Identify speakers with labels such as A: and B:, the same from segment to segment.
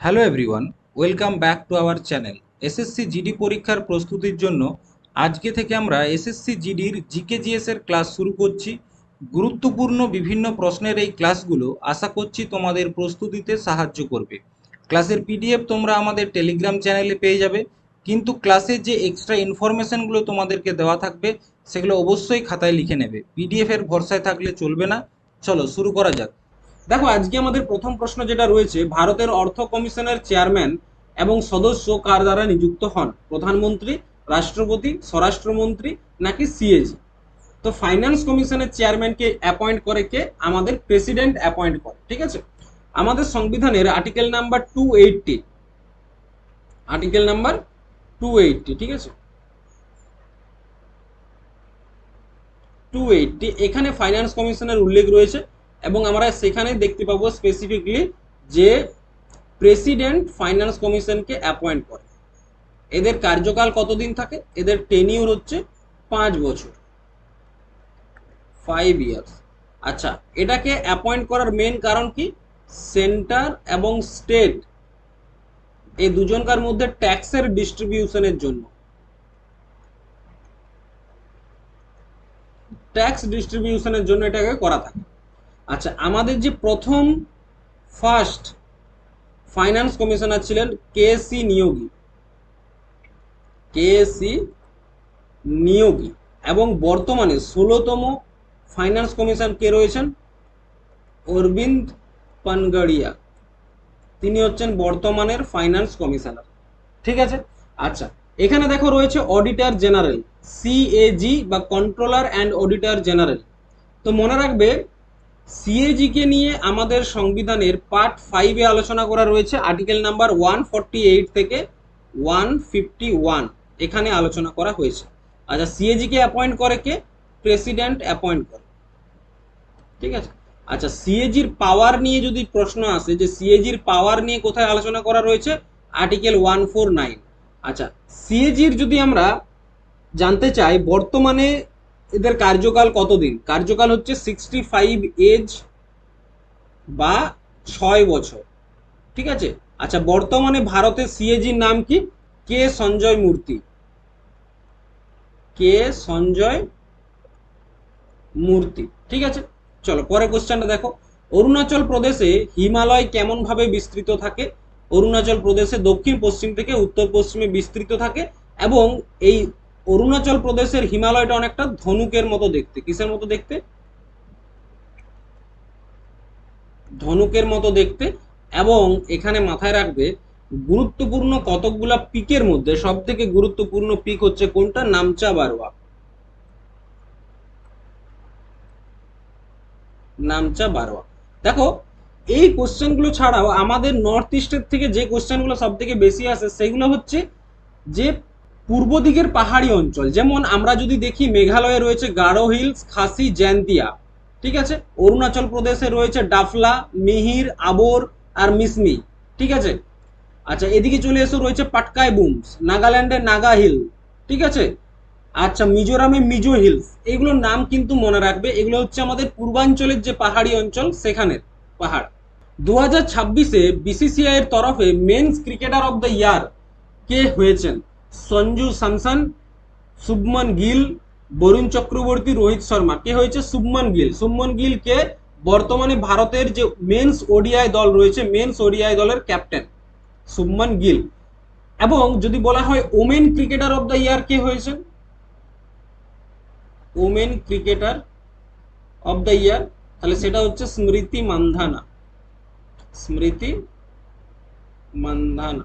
A: Hello everyone, welcome back to our channel. SSC GD পরীক্ষার প্রস্তুতির জন্য আজকে থেকে আমরা এসএসসি জিডির জিকেজিএস এর ক্লাস শুরু করছি। গুরুত্বপূর্ণ বিভিন্ন প্রশ্নের এই ক্লাসগুলো আশা করছি তোমাদের প্রস্তুতিতে সাহায্য করবে। ক্লাসের পিডিএফ তোমরা আমাদের টেলিগ্রাম চ্যানেলে পেয়ে যাবে, কিন্তু ক্লাসের যে এক্সট্রা ইনফরমেশনগুলো তোমাদেরকে দেওয়া থাকবে সেগুলো অবশ্যই খাতায় লিখে নেবে। পিডিএফ এর ভরসায় থাকলে চলবে না। চলো শুরু করা যাক।
B: দেখো, আজকে আমাদের প্রথম প্রশ্ন যেটা রয়েছে, ভারতের অর্থ কমিশনের চেয়ারম্যান এবং সদস্য কার দ্বারা নিযুক্ত হন? প্রধানমন্ত্রী, রাষ্ট্রপতি, স্বরাষ্ট্রমন্ত্রী নাকি সিএজি? তো ফাইন্যান্স কমিশনের চেয়ারম্যানকে অ্যাপয়েন্ট করে কে? আমাদের প্রেসিডেন্ট অ্যাপয়েন্ট করে। ঠিক আছে, আমাদের সংবিধানের আর্টিকেল নাম্বার 280, আর্টিকেল নাম্বার 280, ঠিক আছে, 280 এখানে ফাইন্যান্স কমিশনের উল্লেখ রয়েছে এবং আমরা সেখানে দেখতে পাবো স্পেসিফিকলি যে প্রেসিডেন্ট ফাইন্যান্স কমিশনকে অ্যাপয়েন্ট করে। এদের কার্যকাল কতদিন থাকে? এদের টেনিউর হচ্ছে 5 বছর, 5 ইয়ার্স। আচ্ছা, এটাকে অ্যাপয়েন্ট করার মেন কারণ কি? সেন্টার এবং স্টেট এই দুজনকার মধ্যে ট্যাক্সের ডিস্ট্রিবিউশনের জন্য, ট্যাক্স ডিস্ট্রিবিউশনের জন্য এটাকে করা থাকে। আচ্ছা, আমাদের যে প্রথম ফার্স্ট ফাইন্যান্স কমিশনার ছিলেন K C Niyogi, K C Niyogi, এবং বর্তমানে 16তম ফাইন্যান্স কমিশন কে রয়েছেন? অরবিন্দ পানগড়িয়া, তিনি হচ্ছেন বর্তমানের ফাইন্যান্স কমিশনার। ঠিক আছে। আচ্ছা, এখানে দেখো রয়েছে অডিটর জেনারেল, সিএজি বা কন্ট্রোলার অ্যান্ড অডিটর জেনারেল। তো মনে রাখবে, সিএজি কে নিয়ে আমাদের সংবিধানের পার্ট 5-এ আলোচনা করা রয়েছে, আর্টিকেল নাম্বার 148 থেকে 151 এখানে আলোচনা করা হয়েছে। আচ্ছা, সিএজি কে অ্যাপয়েন্ট করে কে? প্রেসিডেন্ট অ্যাপয়েন্ট করে। ঠিক আছে। আচ্ছা, সিএজির পাওয়ার নিয়ে যদি প্রশ্ন আসে যে সিএজির পাওয়ার নিয়ে কোথায় আলোচনা করা রয়েছে? আর্টিকেল 149। আচ্ছা, সিএজির যদি আমরা জানতে চাই বর্তমানে এদের কার্যকাল কতদিন, কার্যকাল হচ্ছে 65 এজ বা 6 বছর। ঠিক আছে। আচ্ছা, বর্তমানে ভারতের সিএজির নাম কি? কে সঞ্জয় মূর্তি, কে সঞ্জয় মূর্তি। ঠিক আছে, চলো পরের কোশ্চেনটা দেখো। অরুণাচল প্রদেশে হিমালয় কেমন ভাবে বিস্তৃত থাকে? অরুণাচল প্রদেশে দক্ষিণ পশ্চিম থেকে উত্তর পশ্চিমে বিস্তৃত থাকে এবং এই অরুণাচল প্রদেশের হিমালয়টা অনেকটা ধনুকের মতো দেখতে। কিসের মতো দেখতে? ধনুকের মতো দেখতে। এবং এখানে মাথায় রাখবে, গুরুত্বপূর্ণ কতকগুলা পিকের মধ্যে সব থেকে গুরুত্বপূর্ণ পিক হচ্ছে কোনটা? নামচা বারোয়া, নামচা বারোয়া। দেখো, এই কোশ্চেনগুলো ছাড়াও আমাদের নর্থ ইস্টের থেকে যে কোশ্চেনগুলো সব থেকে বেশি আসে সেগুলো হচ্ছে যে পূর্ব দিকের পাহাড়ি অঞ্চল। যেমন আমরা যদি দেখি, মেঘালয়ে রয়েছে গারো হিলস, খাসি, জ্যান্তিয়া। ঠিক আছে। অরুণাচল প্রদেশে রয়েছে ডাফলা, মিহির, আবোর আর মিসমি। ঠিক আছে। আচ্ছা, এদিকে চলে এসে রয়েছে পাটকাই বুমস, নাগাল্যান্ডে নাগা হিল। ঠিক আছে। আচ্ছা, মিজোরামে মিজো হিলস। এগুলোর নাম কিন্তু মনে রাখবে, এগুলো হচ্ছে আমাদের পূর্বাঞ্চলের যে পাহাড়ি অঞ্চল সেখানের পাহাড়। 2026-এ বিসিসিআই এর তরফে men's cricketer of the year কে হয়েছেন? সঞ্জু স্যামসন, শুভমন গিল, বরুণ চক্রবর্তী, রোহিত শর্মা। কে হয়েছে? শুভমন গিল। শুভমন গিল কে বর্তমানে ভারতের যে মেন্স ওডিআই দল রয়েছে, মেন্স ওডিআই দলের ক্যাপ্টেন শুভমন গিল। এবং যদি বলা হয় women cricketer of the year কে হয়েছেন? Women cricketer of the year, তাহলে সেটা হচ্ছে স্মৃতি মান্ধানা, স্মৃতি মান্ধানা।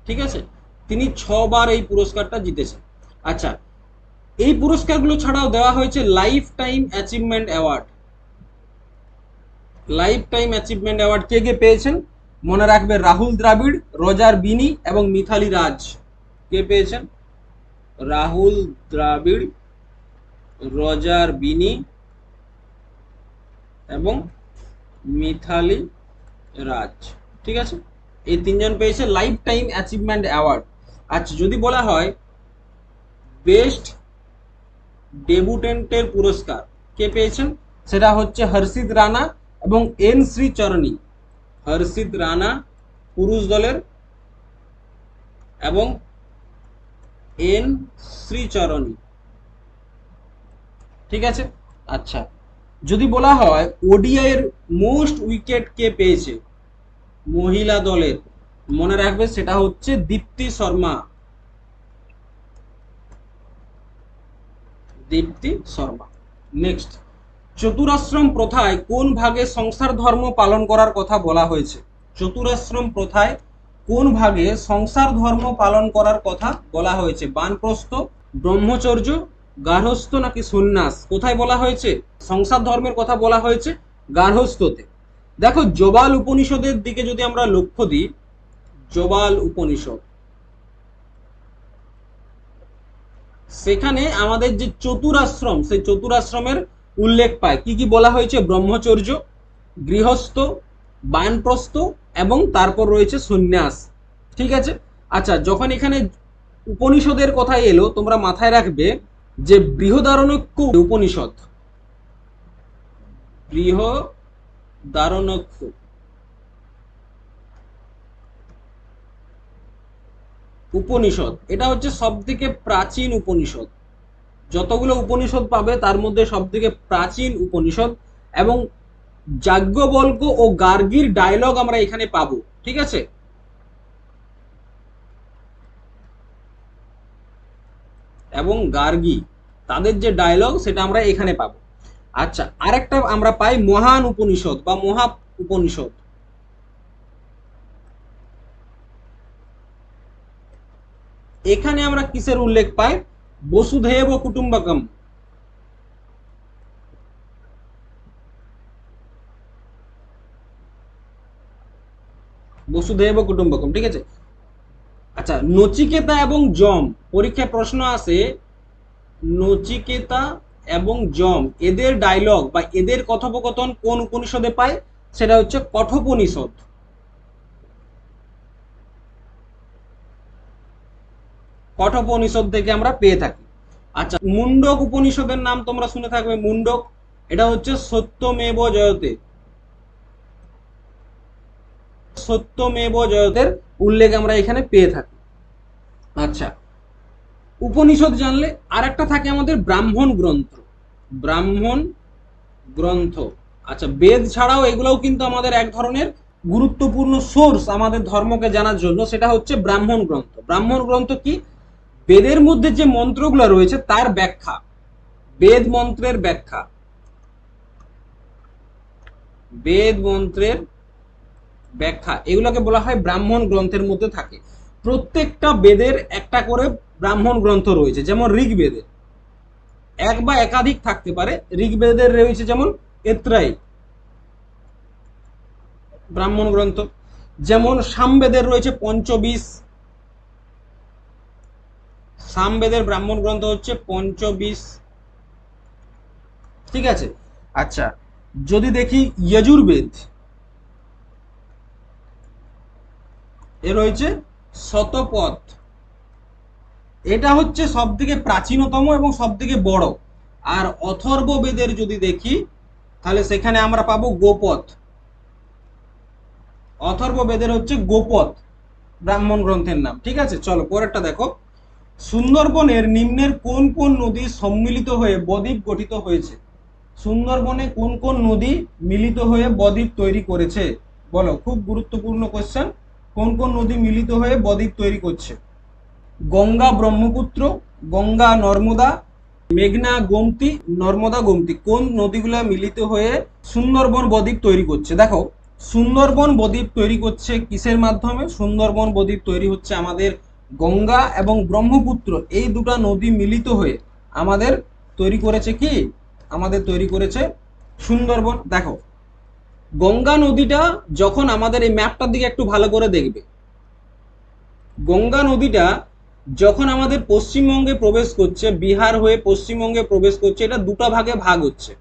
B: ঠিক আছে, তিনি 6বার এই পুরস্কারটা জিতেছেন। আচ্ছা, এই পুরস্কারগুলো ছাড়াও দেওয়া হয়েছে lifetime achievement award. Lifetime achievement award কে কে পেয়েছেন? মনে রাখবে, রাহুল দ্রাবিড়, রজার বিনি এবং মিথালি রাজ। কে পেয়েছেন? রাহুল দ্রাবিড়, রজার বিনি এবং মিথালি রাজ। ঠিক আছে, এই তিনজন পেয়েছে লাইফ টাইম অ্যাচিভমেন্ট অ্যাওয়ার্ড। আচ্ছা, যদি বলা হয় বেস্ট ডেবুটেন্টের পুরস্কার কে পেয়েছেন? সেটা হচ্ছে হর্ষিত রানা এবং এন শ্রী চরণী। হর্ষিত রানা পুরুষ দলের এবং এন শ্রীচরণী। ঠিক আছে। আচ্ছা, যদি বলা হয় ওডিআই এর মোস্ট উইকেট কে পেয়েছে মহিলা দলের, মনে রাখবে সেটা হচ্ছে দীপ্তি শর্মা। দীপ্তি শর্মা। নেক্সট, চতুরাশ্রম প্রথায় কোন ভাগে সংসার ধর্ম পালন করার কথা বলা হয়েছে? চতুরাশ্রম প্রথায় কোন ভাগে সংসার ধর্ম পালন করার কথা বলা হয়েছে? বানপ্রস্থ, ব্রহ্মচর্য, গার্হস্থ্য নাকি সন্ন্যাস? কোথায় বলা হয়েছে সংসার ধর্মের কথা বলা হয়েছে? গার্হস্থ্যতে। দেখো, জবাল উপনিষদের দিকে যদি আমরা লক্ষ্য দিই, জবাল উপনিষদ, সেখানে আমাদের যে চতুরাশ্রম, সেই চতুরাশ্রমের উল্লেখ পায়। কি কি বলা হয়েছে? ব্রহ্মচর্য, গৃহস্থ, বানপ্রস্থ এবং তারপর রয়েছে সন্ন্যাস। ঠিক আছে। আচ্ছা, যখন এখানে উপনিষদের কথা এলো, তোমরা মাথায় রাখবে যে বৃহদারণ্যক উপনিষদ, বৃহদারণ্যক উপনিষদ, এটা হচ্ছে সব থেকে প্রাচীন উপনিষদ। যতগুলো উপনিষদ পাবে তার মধ্যে সব থেকে প্রাচীন উপনিষদ, এবং যাজ্ঞবল্ক্য ও গার্গীর ডায়লগ আমরা এখানে পাবো। ঠিক আছে। এবং গার্গী তাদের যে ডায়লগ সেটা আমরা এখানে পাবো। আচ্ছা, আরেকটা আমরা পাই মহান উপনিষদ বা মহা উপনিষদ। এখানে আমরা কিসের উল্লেখ পাই? বসুধৈব কুটুম্বকম। বসুধৈব কুটুম্বকম। ঠিক আছে। আচ্ছা, নচিকেতা এবং যম, পরীক্ষায় প্রশ্ন আসে নচিকেতা এবং যম এদের ডায়লগ বা এদের কথোপকথন কোন উপনিষদে পায়? সেটা হচ্ছে কঠোপনিষদ। কঠোপনিষদ থেকে আমরা পেয়ে থাকি। আচ্ছা, মুন্ডক উপনিষদের নাম তোমরা শুনে থাকবে, মুন্ডক। এটা হচ্ছে সত্যমেব জয়তে, সত্যমেব জয়তের উল্লেখ আমরা এখানে পেয়ে থাকি। আচ্ছা, উপনিষদ জানলে আর একটা থাকে আমাদের ব্রাহ্মণ গ্রন্থ। ব্রাহ্মণ গ্রন্থ। আচ্ছা, বেদ ছাড়াও এগুলোও কিন্তু আমাদের এক ধরনের গুরুত্বপূর্ণ সোর্স আমাদের ধর্মকে জানার জন্য, সেটা হচ্ছে ব্রাহ্মণ গ্রন্থ। ব্রাহ্মণ গ্রন্থ কি? বেদের মধ্যে যে মন্ত্রগুলো রয়েছে তার ব্যাখ্যা, বেদ মন্ত্রের ব্যাখ্যা, বেদ মন্ত্রের ব্যাখ্যা, এগুলোকে বলা হয় ব্রাহ্মণ গ্রন্থের মধ্যে থাকে। প্রত্যেকটা বেদের একটা করে ব্রাহ্মণ গ্রন্থ রয়েছে। যেমন ঋগ্বেদের এক বা একাধিক থাকতে পারে। ঋগ্বেদের রয়েছে যেমন এত্রাই ব্রাহ্মণ গ্রন্থ, যেমন সামবেদের রয়েছে পঞ্চবিশ, সামবেদের ব্রাহ্মণ গ্রন্থ হচ্ছে পঞ্চবিশ। ঠিক আছে। আচ্ছা, যদি দেখি যজুর্বেদ, এ রয়েছে শতপথ। এটা হচ্ছে সব থেকে প্রাচীনতম এবং সব থেকে বড়। আর অথর্ব বেদের যদি দেখি তাহলে সেখানে আমরা পাবো গোপথ। অথর্ব বেদের হচ্ছে গোপথ ব্রাহ্মণ গ্রন্থের নাম। ঠিক আছে, চলো পরেরটা দেখো। সুন্দরবনের নিম্নের কোন কোন নদী সম্মিলিত হয়ে বদ্বীপ গঠিত হয়েছে? সুন্দরবনে কোন কোন নদী মিলিত হয়ে বদ্বীপ তৈরি করেছে? বলো, খুব গুরুত্বপূর্ণ কোশ্চেন। কোন কোন নদী মিলিত হয়ে বদ্বীপ তৈরি করছে? গঙ্গা ব্রহ্মপুত্র, গঙ্গা নর্মদা, মেঘনা গোমতী, নর্মদা গোমতী, কোন নদীগুলা মিলিত হয়ে সুন্দরবন বদ্বীপ তৈরি করছে? দেখো, সুন্দরবন বদ্বীপ তৈরি করছে কিসের মাধ্যমে? সুন্দরবন বদ্বীপ তৈরি হচ্ছে আমাদের গঙ্গা এবং ব্রহ্মপুত্র এই দুটো নদী মিলিত হয়ে আমাদের তৈরি করেছে কি? আমাদের তৈরি করেছে সুন্দরবন। দেখো, গঙ্গা নদীটা যখন আমাদের এই ম্যাপটার দিকে একটু ভালো করে দেখবে, গঙ্গা নদীটা যখন আমাদের পশ্চিমবঙ্গে প্রবেশ করছে, বিহার হয়ে পশ্চিমবঙ্গে প্রবেশ করছে, এটা দুটো ভাগে ভাগ হচ্ছে।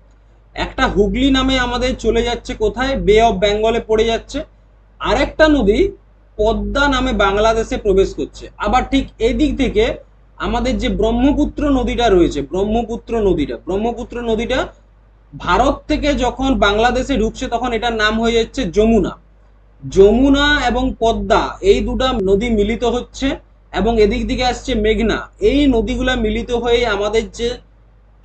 B: একটা হুগলি নামে আমাদের চলে যাচ্ছে কোথায়? বে অফ বেঙ্গলে পড়ে যাচ্ছে। আরেকটা নদী পদ্মা নামে বাংলাদেশে প্রবেশ করছে। আবার ঠিক এই দিক থেকে আমাদের যে ব্রহ্মপুত্র নদীটা রয়েছে, ব্রহ্মপুত্র নদীটা ভারত থেকে যখন বাংলাদেশে ঢুকছে তখন এটার নাম হয়ে যাচ্ছে যমুনা। যমুনা এবং পদ্মা এই দুটা নদী মিলিত হচ্ছে এবং এদিক দিকে আসছে মেঘনা। এই নদীগুলা মিলিত হয়ে আমাদের যে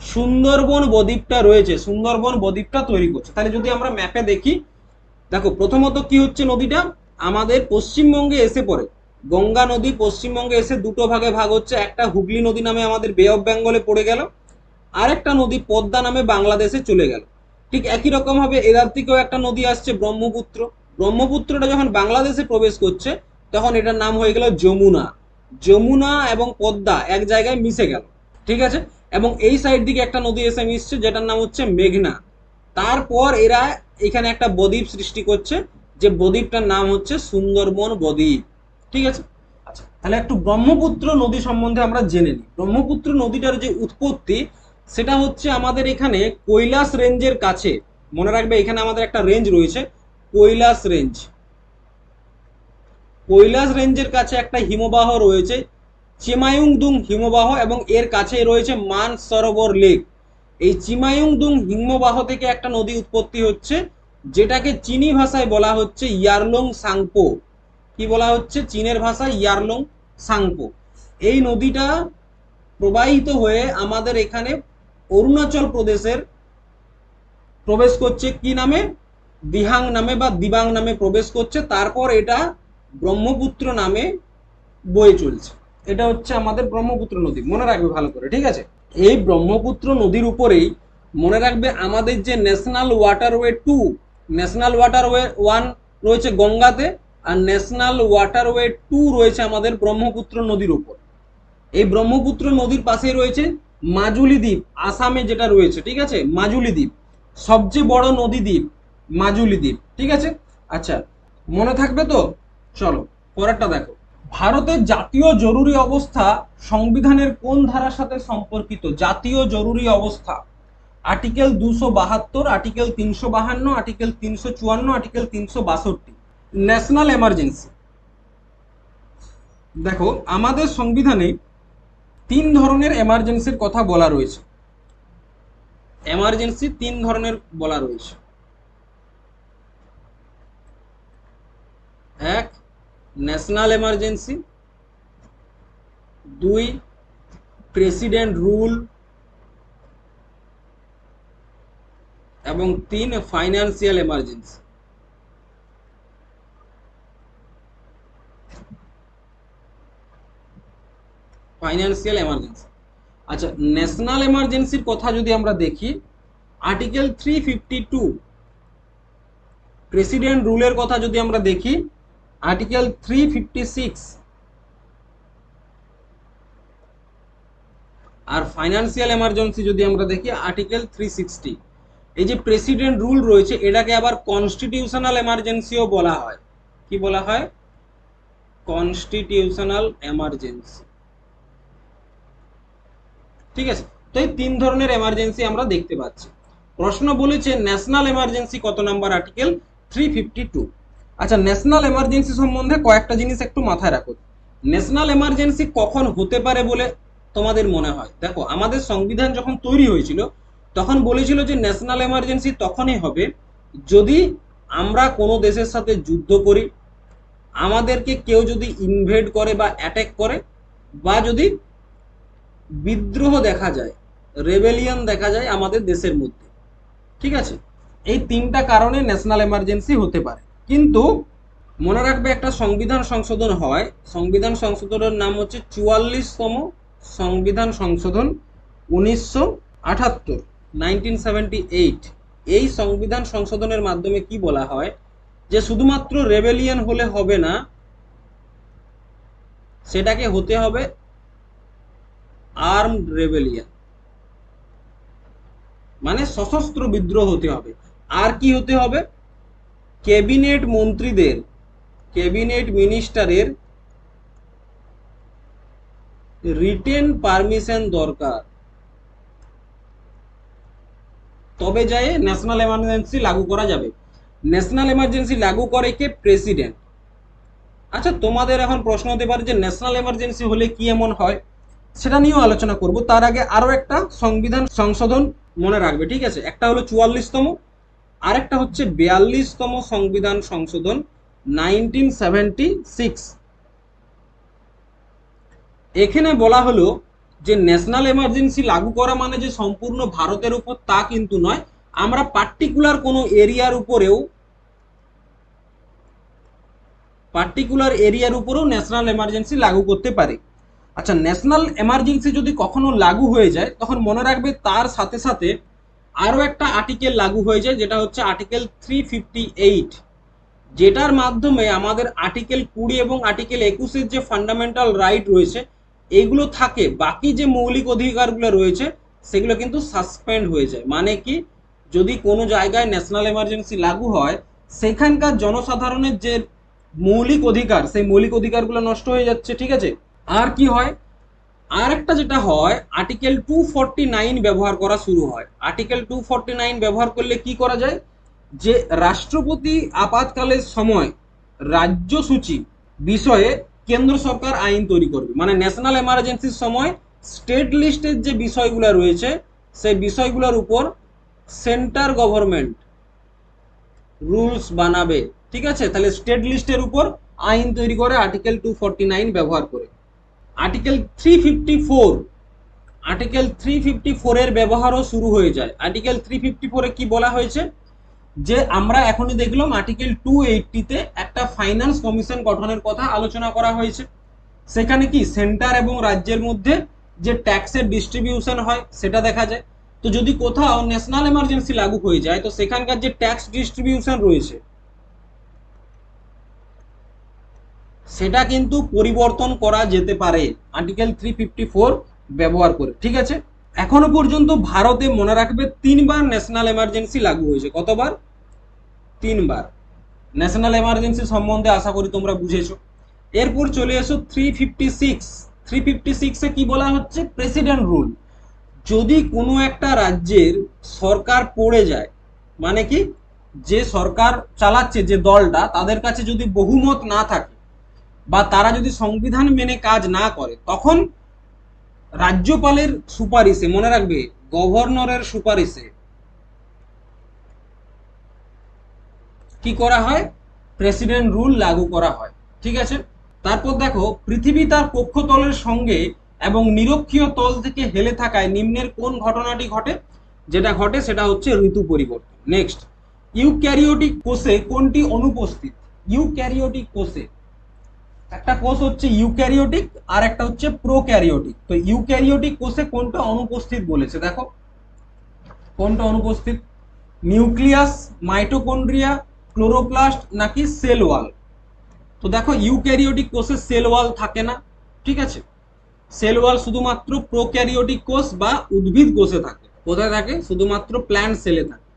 B: সুন্দরবন বদ্বীপটা রয়েছে, সুন্দরবন বদ্বীপটা তৈরি করছে। তাহলে যদি আমরা ম্যাপে দেখি, দেখো প্রথমত কি হচ্ছে, নদীটা আমাদের পশ্চিমবঙ্গে এসে পড়ে। গঙ্গা নদী পশ্চিমবঙ্গে এসে দুটো ভাগে ভাগ হচ্ছে, একটা হুগলি নদী নামে আমাদের বে অফ বেঙ্গলে পড়ে গেল, আর একটা নদী পদ্মা নামে বাংলাদেশে চলে গেল। ঠিক একই রকম ভাবে এদার থেকেও একটা নদী আসছে ব্রহ্মপুত্র। ব্রহ্মপুত্রটা যখন বাংলাদেশে প্রবেশ করছে তখন এটার নাম হয়ে গেল যমুনা। যমুনা এবং পদ্মা এক জায়গায় মিশে গেল, ঠিক আছে। এবং এই সাইড দিকে একটা নদী এসে মিশছে যেটার নাম হচ্ছে মেঘনা। তারপর এরা এখানে একটা বদ্বীপ সৃষ্টি করছে, যে বদ্বীপটার নাম হচ্ছে সুন্দরবন বদ্বীপ, ঠিক আছে। আচ্ছা, তাহলে একটু ব্রহ্মপুত্র নদী সম্বন্ধে আমরা জেনে নিই। ব্রহ্মপুত্র নদীটার যে উৎপত্তি সেটা হচ্ছে আমাদের এখানে কৈলাস রেঞ্জের কাছে। মনে রাখবে এখানে আমাদের একটা রেঞ্জ রয়েছে, কৈলাস রেঞ্জ। কৈলাস রেঞ্জের কাছে একটা হিমবাহ রয়েছে, চিমায়ুংদুং হিমবাহ, এবং এর কাছে রয়েছে মানসরোবর লেক। এই চিমায়ুংদুং হিমবাহ থেকে একটা নদী উৎপত্তি হচ্ছে, যেটাকে চীনি ভাষায় বলা হচ্ছে ইয়ারলং সাংপো। কি বলা হচ্ছে চীনের ভাষায়? ইয়ারলং সাংপো। এই নদীটা প্রবাহিত হয়ে আমাদের এখানে অরুণাচল প্রদেশের প্রবেশ করছে কি নামে? দিহাং নামে বা দিবাং নামে প্রবেশ করছে। তারপর এটা ব্রহ্মপুত্র নামে বয়ে চলছে। এটা হচ্ছে আমাদের ব্রহ্মপুত্র নদী, মনে রাখবে ভালো করে, ঠিক আছে। এই ব্রহ্মপুত্র নদীর উপরেই মনে রাখবে আমাদের যে ন্যাশনাল ওয়াটারওয়ে 2, ন্যাশনাল ওয়াটারওয়ে 1 রয়েছে গঙ্গাতে, আর ন্যাশনাল ওয়াটারওয়ে 2 রয়েছে আমাদের ব্রহ্মপুত্র নদীর উপর। এই ব্রহ্মপুত্র নদীর পাশেই রয়েছে মাজুলি দ্বীপ, আসামে যেটা রয়েছে, ঠিক আছে। মাজুলি দ্বীপ সবচেয়ে বড় নদী দ্বীপ, মাজুলি দ্বীপ, ঠিক আছে। আচ্ছা, মনে থাকবে তো? চলো পরেরটা দেখো। ভারতের জাতীয় জরুরি অবস্থা সংবিধানের কোন ধারার সাথে সম্পর্কিত? জাতীয় জরুরি অবস্থা article 272, article 352, article 354, article 362। National emergency, দেখো আমাদের সংবিধানে 3 ধরনের এমার্জেন্সির কথা বলা রয়েছে। এমার্জেন্সি 3 ধরনের বলা রয়েছে। এক, ন্যাশনাল এমার্জেন্সি। 2, president rule. এবং 3, ফাইন্যান্সিয়াল এমার্জেন্সি। Financial emergency. আচ্ছা, ন্যাশনাল এমার্জেন্সির কথা যদি আমরা দেখি, আর্টিকেল 352। প্রেসিডেন্ট রুলের কথা যদি আমরা দেখি, আর্টিকেল 356। আর ফাইন্যান্সিয়াল এমার্জেন্সি যদি আমরা দেখি, আর্টিকেল 360। এই যে প্রেসিডেন্ট রুল রয়েছে এটাকে আবার কনস্টিটিউশনাল এমার্জেন্সিও বলা হয়। কি বলা হয়? কনস্টিটিউশনাল এমার্জেন্সি, ঠিক আছে। তো এই 3 ধরনের এমার্জেন্সি আমরা দেখতে পাচ্ছি। প্রশ্ন বলেছে ন্যাশনাল এমার্জেন্সি কত নাম্বার? আর্টিকেল 352। আচ্ছা, ন্যাশনাল এমার্জেন্সি সম্বন্ধে কয়েকটা জিনিস একটু মাথায় রাখো। ন্যাশনাল এমার্জেন্সি কখন হতে পারে বলে তোমাদের মনে হয়? দেখো আমাদের সংবিধান যখন তৈরি হয়েছিল তখন বলেছিল যে ন্যাশনাল এমার্জেন্সি তখনই হবে যদি আমরা কোনো দেশের সাথে যুদ্ধ করি, আমাদেরকে কেউ যদি ইনভেড করে বা অ্যাটাক করে, বা যদি বিদ্রোহ দেখা যায়, রেবেলিয়ন দেখা যায় আমাদের দেশের মধ্যে, ঠিক আছে। এই 3টা কারণে ন্যাশনাল এমার্জেন্সি হতে পারে। কিন্তু মনে রাখবে একটা সংবিধান সংশোধন হয়, সংবিধান সংশোধনের নাম হচ্ছে 44তম সংবিধান সংশোধন 1978, 1978। এই সংবিধান সংশোধনের মাধ্যমে কি বলা হয় যে শুধুমাত্র রেবেলিয়ন হলে হবে না, সেটাকে হতে হবে আর্মড রেবেলিয়ন, মানে সশস্ত্র বিদ্রোহ হতে হবে। আর কি হতে হবে? ক্যাবিনেট মন্ত্রীদের, ক্যাবিনেট মিনিস্টারের রিটেন পারমিশন দরকার, তবে যায় ন্যাশনাল এমার্জেন্সি লাগু করা যাবে। ন্যাশনাল এমার্জেন্সি লাগু করে কে? প্রেসিডেন্ট। আচ্ছা, তোমাদের এখন প্রশ্ন হতে পারে যে ন্যাশনাল এমার্জেন্সি হলে কি এমন হয়, সেটা নিয়েও আলোচনা করব। তার আগে আরো একটা সংবিধান সংশোধন মনে রাখবে, ঠিক আছে। একটা হলো 44তম, আরেকটা হচ্ছে 42তম সংবিধান সংশোধন 1976। এখানে বলা হলো যে ন্যাশনাল এমার্জেন্সি লাগু করা মানে যে সম্পূর্ণ ভারতের উপর তা কিন্তু নয়, আমরা পার্টিকুলার কোনো এরিয়ার উপরেও ন্যাশনাল এমার্জেন্সি লাগু করতে পারে। আচ্ছা, ন্যাশনাল এমার্জেন্সি যদি কখনো লাগু হয়ে যায় তখন মনে রাখবে তার সাথে সাথে আরও একটা আর্টিকেল লাগু হয়ে যায়, যেটা হচ্ছে আর্টিকেল 358, যেটার মাধ্যমে আমাদের আর্টিকেল 20 এবং আর্টিকেল 21-এর যে ফান্ডামেন্টাল রাইট রয়েছে এইগুলো থাকে, বাকি যে মৌলিক অধিকারগুলো রয়েছে সেগুলো কিন্তু সাসপেন্ড হয়ে যায়। মানে কি, যদি কোনো জায়গায় ন্যাশনাল এমার্জেন্সি লাগু হয় সেখানকার জনসাধারণের যে মৌলিক অধিকার সেই মৌলিক অধিকারগুলো নষ্ট হয়ে যাচ্ছে, ঠিক আছে। আর কি হয়, আর একটা যেটা হয়, আর্টিকেল 249 ব্যবহার করা শুরু হয়। আর্টিকেল 249 ব্যবহার করলে কি করা যায়, যে রাষ্ট্রপতি আপাতকালের সময় রাজ্য সূচি বিষয়ে কেন্দ্র সরকার আইন তৈরি করবে। মানে ন্যাশনাল এমার্জেন্সির সময় স্টেট লিস্টের যে বিষয়গুলো রয়েছে সেই বিষয়গুলোর উপর সেন্টার গভর্নমেন্ট রুলস বানাবে, ঠিক আছে। তাহলে স্টেট লিস্টের উপর আইন তৈরি করে আর্টিকেল 249 ব্যবহার করে। আর্টিকেল 354, আর্টিকেল 354 এর ব্যবহারও শুরু হয়ে যায়। আর্টিকেল 354 এ কি বলা হয়েছে, যে আমরা এখনই দেখলাম আর্টিকেল 280-তে একটা ফাইন্যান্স কমিশন গঠনের কথা আলোচনা করা হয়েছে। সেখানে কি সেন্টার এবং রাজ্যের মধ্যে যে ট্যাক্সের ডিস্ট্রিবিউশন হয় সেটা দেখা যায়। তো যদি কোথাও ন্যাশনাল এমার্জেন্সি লাগু হয়ে যায় তো সেখানকার যে ট্যাক্স ডিস্ট্রিবিউশন রয়েছে সেটা কিন্তু পরিবর্তন করা যেতে পারে আর্টিকেল 354 ব্যবহার করে, ঠিক আছে। এখনো পর্যন্ত ভারতে মনে রাখবে 3বার ন্যাশনাল এমার্জেন্সি লাগু হয়েছে। কতবার? 3বার। ন্যাশনাল এমার্জেন্সি সম্বন্ধে আশা করি তোমরা বুঝেছো। এরপর চলে এসো 356। 356-এ কি বলা হচ্ছে, প্রেসিডেন্ট রুল। যদি কোনো একটা রাজ্যের সরকার পড়ে যায়, মানে কি, যে সরকার চালাচ্ছে যে দলটা তাদের কাছে যদি বহুমত না থাকে বা তারা যদি সংবিধান মেনে কাজ না করে, তখন রাজ্যপালের সুপারিশে, মনে রাখবে গভর্নরের সুপারিশে কি করা হয়, প্রেসিডেন্ট রুল লাগু করা হয়, ঠিক আছে। তারপর দেখো, পৃথিবী তার কক্ষতলের সঙ্গে এবং নিরক্ষীয় তল থেকে হেলে থাকায় নিম্নের কোন ঘটনাটি ঘটে? যেটা ঘটে সেটা হচ্ছে ঋতু পরিবর্তন। নেক্সট, ইউক্যারিওটিক কোষে কোনটি অনুপস্থিত? ইউক্যারিওটিক কোষে একটা কোষ হচ্ছে ইউক্যারিওটিক আর একটা হচ্ছে প্রোক্যারিওটিক। তো ইউক্যারিওটিক কোষে কোনটা অনুপস্থিত বলেছে, দেখো কোনটা অনুপস্থিত, নিউক্লিয়াস, মাইটোকন্ড্রিয়া, ক্লোরোপ্লাস্ট নাকি সেল ওয়াল? তো দেখো ইউক্যারিওটিক কোষে সেল ওয়াল থাকে না, ঠিক আছে। সেল ওয়াল শুধুমাত্র প্রোক্যারিওটিক কোষ বা উদ্ভিদ কোষে থাকে। কোথায় থাকে? শুধুমাত্র প্ল্যান্ট সেলে থাকে।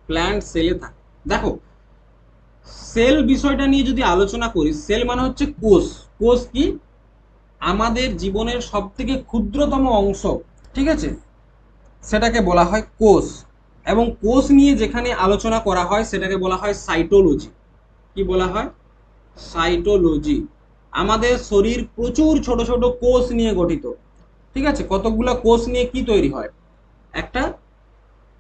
B: প্ল্যান্ট সেলে থাকে। দেখো, সেল বিষয়টা নিয়ে যদি আলোচনা করি, সেল মানে হচ্ছে কোষ। কোষ কি, আমাদের জীবনের সব থেকে ক্ষুদ্রতম অংশ, ঠিক আছে, সেটাকে বলা হয় কোষ। এবং কোষ নিয়ে যেখানে আলোচনা করা হয় সেটাকে বলা হয় সাইটোলজি। কি বলা হয়? সাইটোলজি। আমাদের শরীর প্রচুর ছোট ছোট কোষ নিয়ে গঠিত, ঠিক আছে। কতগুলো কোষ নিয়ে কি তৈরি হয়? একটা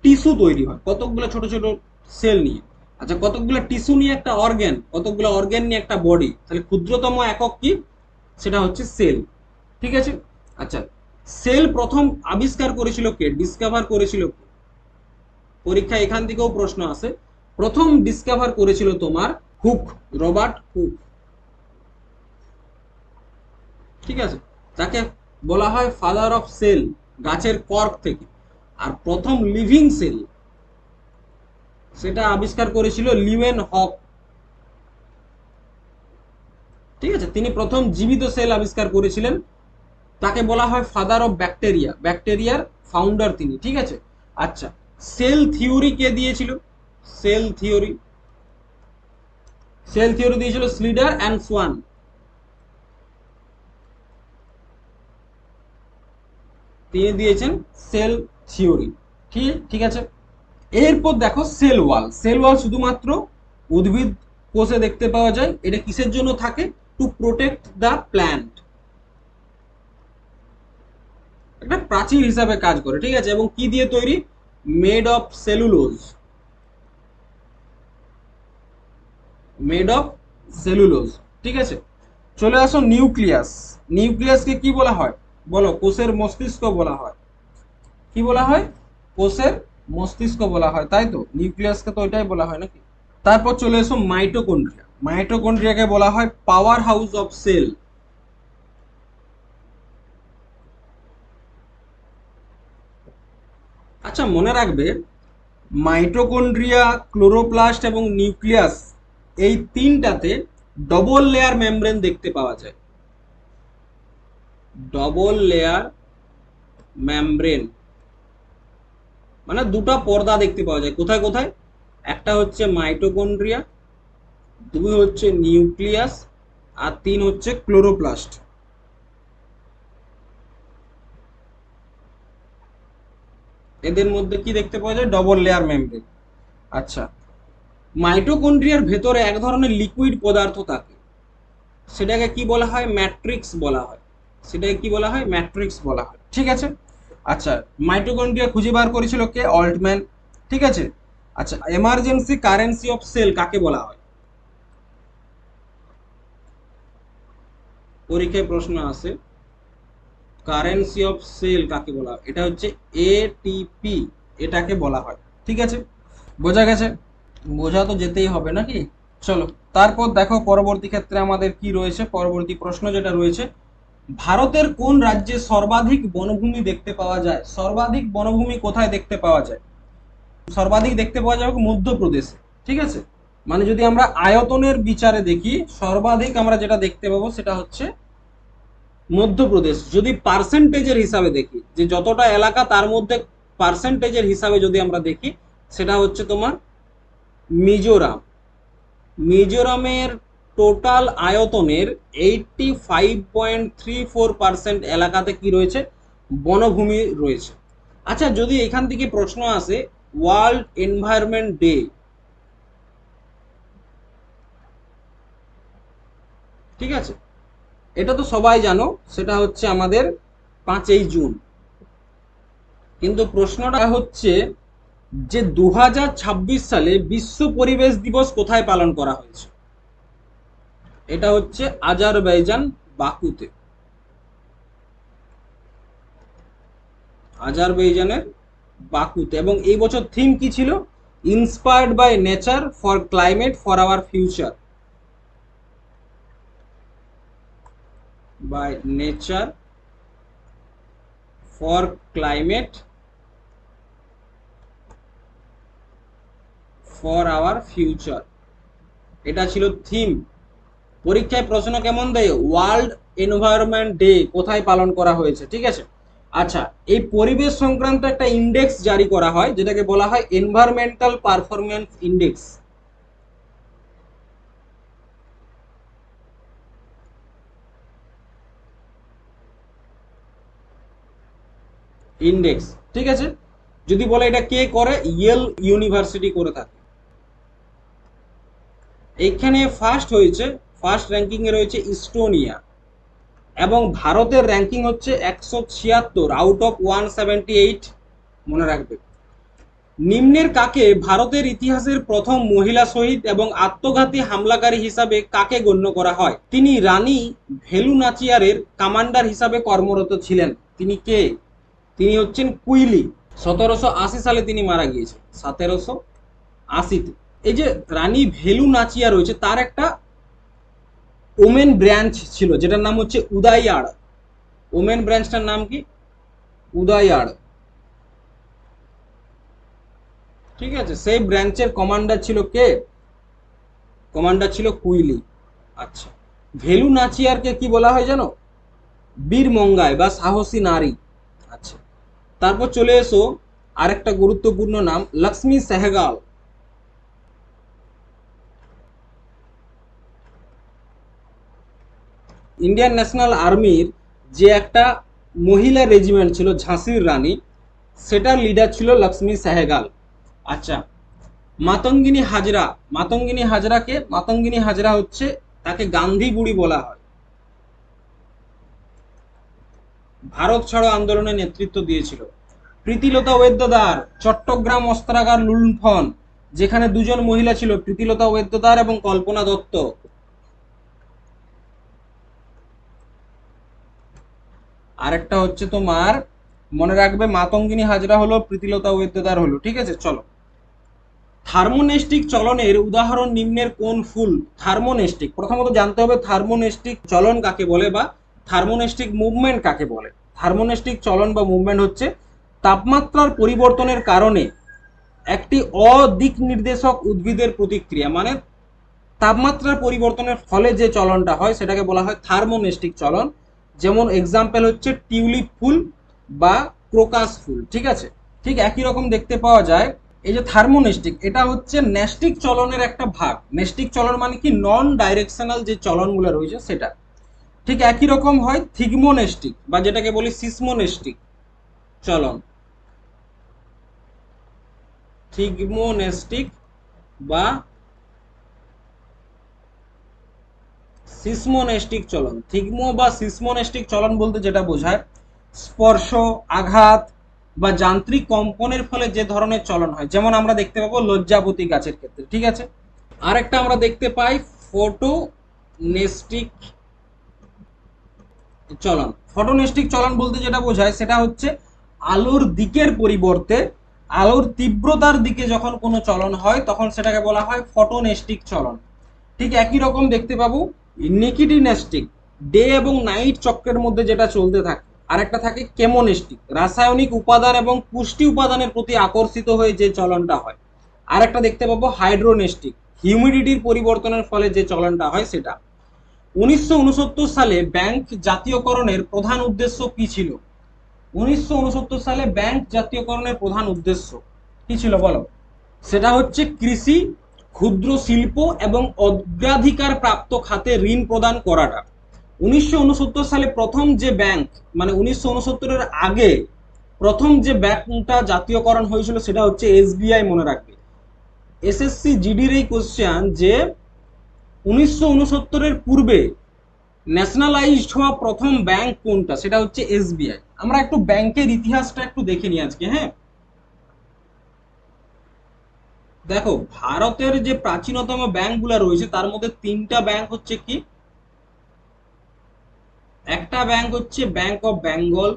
B: টিস্যু তৈরি হয় কতগুলো ছোট ছোট সেল নিয়ে। আচ্ছা, কতগুলো টিস্যু নিয়ে একটা অর্গ্যান, কতগুলো অর্গ্যান নিয়ে একটা বডি। তাহলে ক্ষুদ্রতম একক কি? সেটা হচ্ছে সেল, ঠিক আছে। আচ্ছা, সেল প্রথম আবিষ্কার করেছিল কে, ডিসকভার করেছিল কে? পরীক্ষা এখান থেকেও প্রশ্ন আসে। প্রথম ডিসকভার করেছিল তোমার হুক, রবার্ট হুক, ঠিক আছে। তাকে বলা হয় ফাদার অফ সেল, গাছের কর্ক থেকে। আর প্রথম লিভিং সেল সেটা আবিষ্কার করেছিল লিওয়েন হক, ঠিক আছে। তিনি প্রথম জীবিত সেল আবিষ্কার করেছিলেন। তাকে বলা হয় ফাদার অফ ব্যাকটেরিয়া, ব্যাকটেরিয়ার ফাউন্ডার তিনি, ঠিক আছে। আচ্ছা, সেল থিওরি কে দিয়েছিল? সেল থিওরি, সেল থিওরি দিয়েছিল স্লিডার অ্যান্ড সোয়ান। তিনি দিয়েছেন সেল থিওরি, ঠিক ঠিক আছে। এরপর দেখো সেল ওয়াল। সেল ওয়াল শুধুমাত্র উদ্ভিদ কোষে দেখতে পাওয়া যায়। এটা কিসের জন্য থাকে? টু প্রোটেক্ট দ্য প্ল্যান্ট, একটা প্রাচীর হিসাবে কাজ করে, ঠিক আছে। এবং কি দিয়ে তৈরি? Made of cellulose, made of cellulose. ঠিক আছে, চলে আসো নিউক্লিয়াস। নিউক্লিয়াসকে কি বলা হয় বলো? কোষের মস্তিষ্ক বলা হয়। কি বলা হয়? কোষের মস্তিষ্ক বলা হয়, তাই তো? নিউক্লিয়াসকে তো ওইটাই বলা হয় নাকি? তারপর চলে এসো মাইটোকন্ড্রিয়া। মাইটোকন্ড্রিয়াকে বলা হয় পাওয়ার হাউস অফ সেল। আচ্ছা, মনে রাখবে মাইটোকন্ড্রিয়া, ক্লোরোপ্লাস্ট এবং নিউক্লিয়াস, এই তিনটাতে ডবল লেয়ার মেমব্রেন দেখতে পাওয়া যায়। ডবল লেয়ার মেমব্রেন মানে দুটো পর্দা দেখতে পাওয়া যায়। কোথায় কোথায়? একটা হচ্ছে মাইটোকন্ড্রিয়া, দুই হচ্ছে নিউক্লিয়াস, আর তিন হচ্ছে ক্লোরোপ্লাস্ট। এদের মধ্যে কি দেখতে পাওয়া যায়? Double layer membrane. আচ্ছা, মাইটোকন্ড্রিয়ার ভেতরে এক ধরনের লিকুইড পদার্থ থাকে, সেটাকে কি বলা হয়? ম্যাট্রিক্স বলা হয়। সেটাকে কি বলা হয়? ম্যাট্রিক্স বলা হয়। ঠিক আছে। আচ্ছা, মাইটোকন্ড্রিয়া খুঁজে বার করেছিল কে? অল্টম্যান। ঠিক আছে। আচ্ছা, এমার্জেন্সি কারেন্সি অফ সেল কাকে বলা হয়? পরীক্ষায় প্রশ্ন আসে, কারেন্সি অফ সেল কাকে বলা হয়? এটা হচ্ছে এটিপি, এটাকে বলা হয়। ঠিক আছে, বোঝা গেছে? বোঝা তো যেতেই হবে নাকি? চলো, তারপর দেখো পরবর্তী ক্ষেত্রে আমাদের কি রয়েছে। পরবর্তী প্রশ্ন যেটা রয়েছে, ভারতের কোন রাজ্যে সর্বাধিক বনভূমি দেখতে পাওয়া যায়? সর্বাধিক বনভূমি কোথায় দেখতে পাওয়া যায়? সর্বাধিক দেখতে পাওয়া যাবে মধ্যপ্রদেশে। ঠিক আছে, মানে যদি আমরা আয়তনের বিচারে দেখি, সর্বাধিক আমরা যেটা দেখতে পাবো সেটা হচ্ছে মধ্যপ্রদেশ। যদি পার্সেন্টেজের হিসাবে দেখি, যে যতটা এলাকা তার মধ্যে পার্সেন্টেজের হিসাবে যদি আমরা দেখি, সেটা হচ্ছে তোমার মিজোরাম। মিজোরামের টোটাল আয়তনের 85.34% এলাকাতে কি রয়েছে? বনভূমি রয়েছে। আচ্ছা, যদি এখান থেকে প্রশ্ন আসে, ওয়ার্ল্ড এনভায়রনমেন্ট ডে, ঠিক আছে, এটা তো সবাই জানো, সেটা হচ্ছে আমাদের 5ই জুন। কিন্তু প্রশ্নটা হচ্ছে যে 2026 সালে বিশ্ব পরিবেশ দিবস কোথায় পালন করা হয়েছে? এটা হচ্ছে আজারবাইজান, বাকুতে। আজারবাইজানের বাকুতে। এবং এই বছর থিম কি ছিল? Inspired by nature for climate for our future. By nature for climate for our future, এটা ছিল থিম। পরীক্ষায় প্রশ্ন কেমন দেয়? ওয়ার্ল্ড এনভায়রনমেন্ট ডে কোথায় পালন করা হয়েছে? ঠিক আছে। আচ্ছা, এই পরিবেশ সংক্রান্ত একটা ইন্ডেক্স জারি করা হয়, যেটাকে বলা হয় এনভায়রনমেন্টাল পারফরম্যান্স ইন্ডেক্স। ইন্ডেক্স, ঠিক আছে। যদি বলে এটা কে করে? ইয়েল ইউনিভার্সিটি করে থাকে। এখানে ফার্স্ট হয়েছে, ফার্স্ট র্যাঙ্কিং এ রয়েছে ইস্টোনিয়া, এবং ভারতের র্যাঙ্কিং হচ্ছে 176 আউট অফ 178। মনে রাখবে। নিম্নের কাকে ভারতের ইতিহাসের প্রথম মহিলা শহীদ এবং আত্মঘাতী হামলাকারী হিসাবে কাকে গণ্য করা হয়? তিনি রানী ভেলু নাচিয়ারের কমান্ডার হিসাবে কর্মরত ছিলেন। তিনি কে? তিনি হচ্ছেন কুইলি। 1780 সালে তিনি মারা গিয়েছেন, 1780-তে। এই যে রানী ভেলু নাচিয়া রয়েছে, তার একটা ওমেন ব্রাঞ্চ ছিল, যেটার নাম হচ্ছে উদয়য়াড়। ওমেন ব্রাঞ্চটার নাম কি? উদয়য়াড়। ঠিক আছে, সেই ব্রাঞ্চের কমান্ডার ছিল কে? কমান্ডার ছিল কুইলি। আচ্ছা, ভেলু নাচিয়ারকে কি বলা হয় জানো? বীর মঙ্গাই বা সাহসী নারী। আচ্ছা, তারপর চলে এসো আরেকটা গুরুত্বপূর্ণ নাম, লক্ষ্মী সেহগাল। ইন্ডিয়ান ন্যাশনাল আর্মির যে একটা মহিলা রেজিমেন্ট ছিল ঝাঁসির রানী, সেটার লিডার ছিল লক্ষ্মী সেহগাল। আচ্ছা, মাতঙ্গিনী হাজরা। মাতঙ্গিনী হাজরাকে, মাতঙ্গিনী হাজরা হচ্ছে, তাকে গান্ধী বুড়ি বলা হয়। ভারত ছাড়ো আন্দোলনে নেতৃত্ব দিয়েছিল। প্রীতিলতা ওয়েদ্যদার, চট্টগ্রাম অস্ত্রাগার লুণ্ঠন, যেখানে দুজন মহিলা ছিল, প্রীতিলতা ওয়েদ্যদার এবং কল্পনা দত্ত। আরেকটা হচ্ছে তোমার মনে রাখবে, মাতঙ্গিনী হাজরা হলো, প্রীতিলতা ওয়েদ্যদার হলো। ঠিক আছে, চলো। থার্মোনেস্টিক চলনের উদাহরণ নিম্নের কোন ফুল? থার্মোনেস্টিক, প্রথমত জানতে হবে থার্মোনেস্টিক চলন কাকে বলে বা থার্মোনেস্টিক মুভমেন্ট কাকে বলে। থার্মোনেস্টিক চলন বা মুভমেন্ট হচ্ছে তাপমাত্রার পরিবর্তনের কারণে একটি অদিক নির্দেশক উদ্ভিদের প্রতিক্রিয়া, মানে তাপমাত্রার পরিবর্তনের ফলে যে চলনটা হয় সেটাকে বলা হয় থার্মোনেস্টিক চলন। যেমন এক্সাম্পল হচ্ছে টিউলিপ ফুল বা ক্রোকাস ফুল। ঠিক আছে, ঠিক একই রকম দেখতে পাওয়া যায় এই যে থার্মোনেস্টিক, এটা হচ্ছে ন্যাস্টিক চলনের একটা ভাগ। ন্যাস্টিক চলন মানে কি, নন ডাইরেকশনাল যে চলনগুলো রয়েছে সেটা। ঠিক একই রকম হয় থিগমোনেস্টিক বা যেটাকে বলি সিসমোনেস্টিক চলন। থিগমোনেস্টিক বা সিসমোনেস্টিক চলন। থিগমো বা সিসমোনেস্টিক চলন বলতে যেটা বোঝায়, স্পর্শ, আঘাত বা যান্ত্রিক কম্পনের ফলে যে ধরনের চলন হয়, যেমন আমরা দেখতে পাবো লজ্জাবতী গাছের ক্ষেত্রে। ঠিক আছে, আরেকটা আমরা দেখতে পাই ফটোনেস্টিক চলন। ফটোনেস্টিক চলন বলতে যেটা বোঝায় সেটা হচ্ছে আলোর দিকের পরিবর্তে আলোর তীব্রতার দিকে যখন কোনো চলন হয় তখন সেটাকে বলা হয় ফটোনেস্টিক চলন। ঠিক একই রকম দেখতে পাবো নিকিডিনেস্টিক, ডে এবং নাইট চক্রের মধ্যে যেটা চলতে থাকে। আরেকটা থাকে কেমোনেস্টিক, রাসায়নিক উপাদান এবং পুষ্টি উপাদানের প্রতি আকর্ষিত হয়ে যে চলনটা হয়। আরেকটা দেখতে পাবো হাইড্রোনেস্টিক, হিউমিডিটির পরিবর্তনের ফলে যে চলনটা হয় সেটা। 1969 সালে ব্যাংক জাতীয়করণের প্রধান উদ্দেশ্য কি ছিল? 1969 সালে ব্যাংক জাতীয়করণের প্রধান উদ্দেশ্য কি ছিল বলো? সেটা হচ্ছে কৃষি, ক্ষুদ্র শিল্প এবং অগ্রাধিকার প্রাপ্ত খাতে ঋণ প্রদান করাটা। 1969 সালে প্রথম যে ব্যাংক, মানে 1969-এর আগে প্রথম যে ব্যাংকটা জাতীয়করণ হয়েছিল সেটা হচ্ছে এসবিআই, মনে রাখবে। এসএসসি জিডির এই কোশ্চেন যে 1969-এর পূর্বে ন্যাশনালাইজড হওয়া প্রথম ব্যাংক কোনটা, সেটা হচ্ছে এসবিআই। আমরা একটু ব্যাংকের ইতিহাসটা একটু দেখে নিই আজকে। হ্যাঁ, দেখো ভারতের যে প্রাচীনতম ব্যাংকগুলো রয়েছে তার মধ্যে তিনটা ব্যাংক হচ্ছে কি, একটা ব্যাংক হচ্ছে ব্যাংক অফ বেঙ্গল,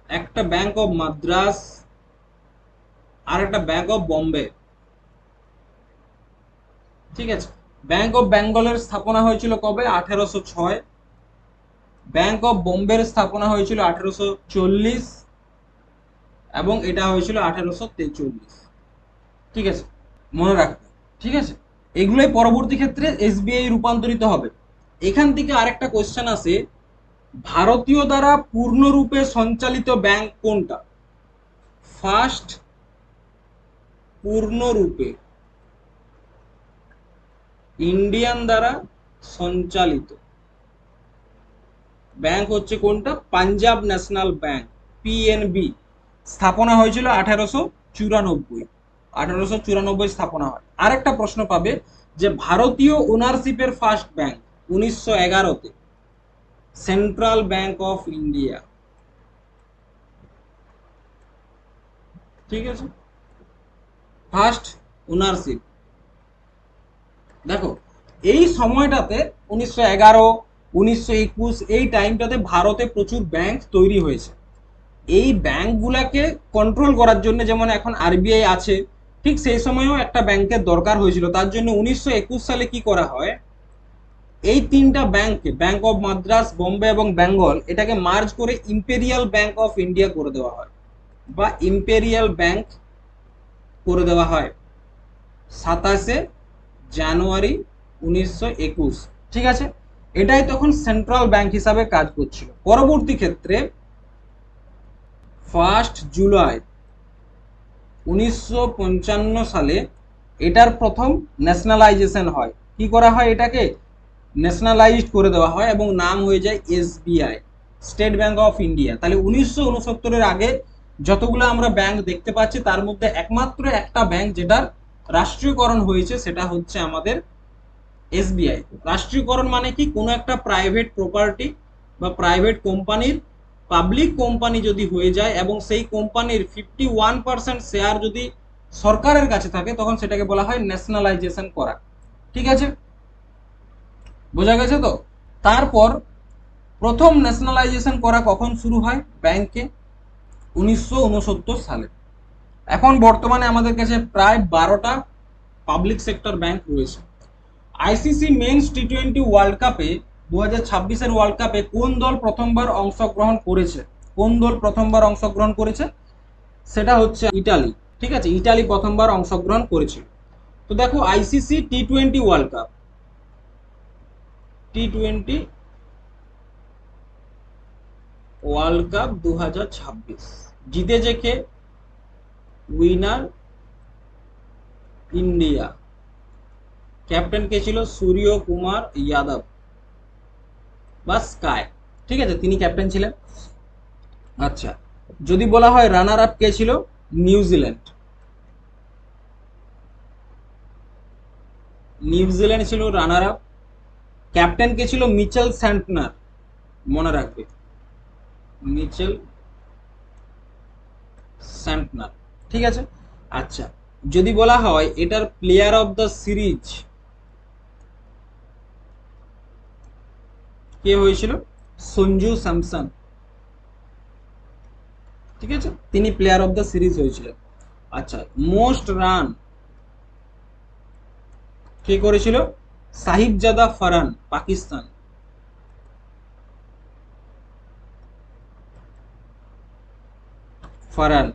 B: একটা ব্যাংক অফ মাদ্রাস, আর একটা ব্যাংক অফ বম্বে। ঠিক আছে, ব্যাংক অফ বেঙ্গলের স্থাপনা হয়েছিল কবে? 1806। ব্যাংক অফ বোম্বের স্থাপনা হয়েছিল 1840 এবং এটা হয়েছিল 1843। ঠিক আছে, মনে রাখবে। ঠিক আছে, এগুলোই পরবর্তী ক্ষেত্রে এসবিআই রূপান্তরিত হবে। এখান থেকে আরেকটা কোশ্চেন আছে, ভারতীয় দ্বারা পূর্ণরূপে সঞ্চালিত ব্যাংক কোনটা? ফার্স্ট পূর্ণরূপে ইন্ডিয়ান দ্বারা সঞ্চালিত ব্যাংক হচ্ছে কোনটা? Punjab national bank, PNB. স্থাপনা হয়েছিল 1894। 1894 স্থাপনা হয়। আরেকটা প্রশ্ন পাবে যে ভারতীয় ওনারশিপের ফার্স্ট ব্যাংক 1911-তে সেন্ট্রাল ব্যাংক অফ ইন্ডিয়া। ঠিক আছে, ফার্স্ট ওনারশিপ। দেখো এই সময়টাতে 1911, 1921 এই টাইমটাতে ভারতে প্রচুর ব্যাংক তৈরি হয়েছে। এই ব্যাংকগুলোকে কন্ট্রোল করার জন্য, যেমন এখন আরবিআই আছে, ঠিক সেই সময়ও একটা ব্যাংকের দরকার হয়েছিল। তার জন্য 1921 সালে কি করা হয়, এই তিনটা ব্যাংককে, ব্যাংক অফ মাদ্রাস, বোম্বে এবং বেঙ্গল, এটাকে মার্জ করে ইম্পেরিয়াল ব্যাংক অফ ইন্ডিয়া করে দেওয়া হয় বা ইম্পেরিয়াল ব্যাংক করে দেওয়া হয় 27 জানুয়ারি 1921। ঠিক আছে, এটাই তখন সেন্ট্রাল ব্যাংক হিসাবে কাজ করছিল। পরবর্তী ক্ষেত্রে 1 জুলাই 1955 সালে এটার প্রথম ন্যাশনালাইজেশন হয়। কি করা হয়, এটাকে ন্যাশনালাইজড করে দেওয়া হয় এবং নাম হয়ে যায় SBI, state bank of India. তাহলে 1969-এর আগে যতগুলো আমরা ব্যাংক দেখতে পাচ্ছি তার মধ্যে একমাত্র একটা ব্যাংক যেটার রাষ্ট্রীয়করণ হয়েছে সেটা হচ্ছে আমাদের এসবিআই। রাষ্ট্রীয়করণ মানে কি, কোনো একটা প্রাইভেট প্রপার্টি বা প্রাইভেট কোম্পানির পাবলিক কোম্পানি যদি হয়ে যায় এবং সেই কোম্পানির 51% শেয়ার যদি সরকারের কাছে থাকে, তখন সেটাকে বলা হয় ন্যাশনালাইজেশন করা। ঠিক আছে, বোঝা গেছে তো? তারপর প্রথম ন্যাশনালাইজেশন করা কখন শুরু হয় ব্যাংকে? 1969 সালে। এখন বর্তমানে আমাদের কাছে প্রায় 12টা পাবলিক সেক্টর ব্যাংক রয়েছে। আইসিসি মেন্স টি20 ওয়ার্ল্ড কাপে 2026-এর ওয়ার্ল্ড কাপে কোন দল প্রথমবার অংশগ্রহণ করেছে? কোন দল প্রথমবার অংশগ্রহণ করেছে? সেটা হচ্ছে ইটালি। ঠিক আছে, ইটালি প্রথমবার অংশগ্রহণ করেছিল। তো দেখো, আইসিসি টি20 ওয়ার্ল্ড কাপ, টি20 ওয়ার্ল্ড কাপ 2026 জিতেছে কে? Winner India. ক্যাপ্টেন কে ছিল? সূর্য কুমার যাদব বা স্কাই। ঠিক আছে, তিনি ক্যাপ্টেন ছিলেন। আচ্ছা, যদি বলা হয় রানার আপ কে ছিল? নিউজিল্যান্ড। নিউজিল্যান্ড ছিল রানার আপ। ক্যাপ্টেন কে ছিল? মিচেল স্যান্টনার, মনে রাখবে, মিচেল স্যান্টনার। ঠিক আছে। আচ্ছা, যদি বলা হয় এটার প্লেয়ার অফ দ্য সিরিজ কে হয়েছিল? সঞ্জু স্যামসন। ঠিক আছে, তিনি প্লেয়ার অফ দ্য সিরিজ হয়েছিলেন। আচ্ছা, মোস্ট রান কে করেছিল? সাহিবজাদা ফারহান, পাকিস্তান। ফারহান।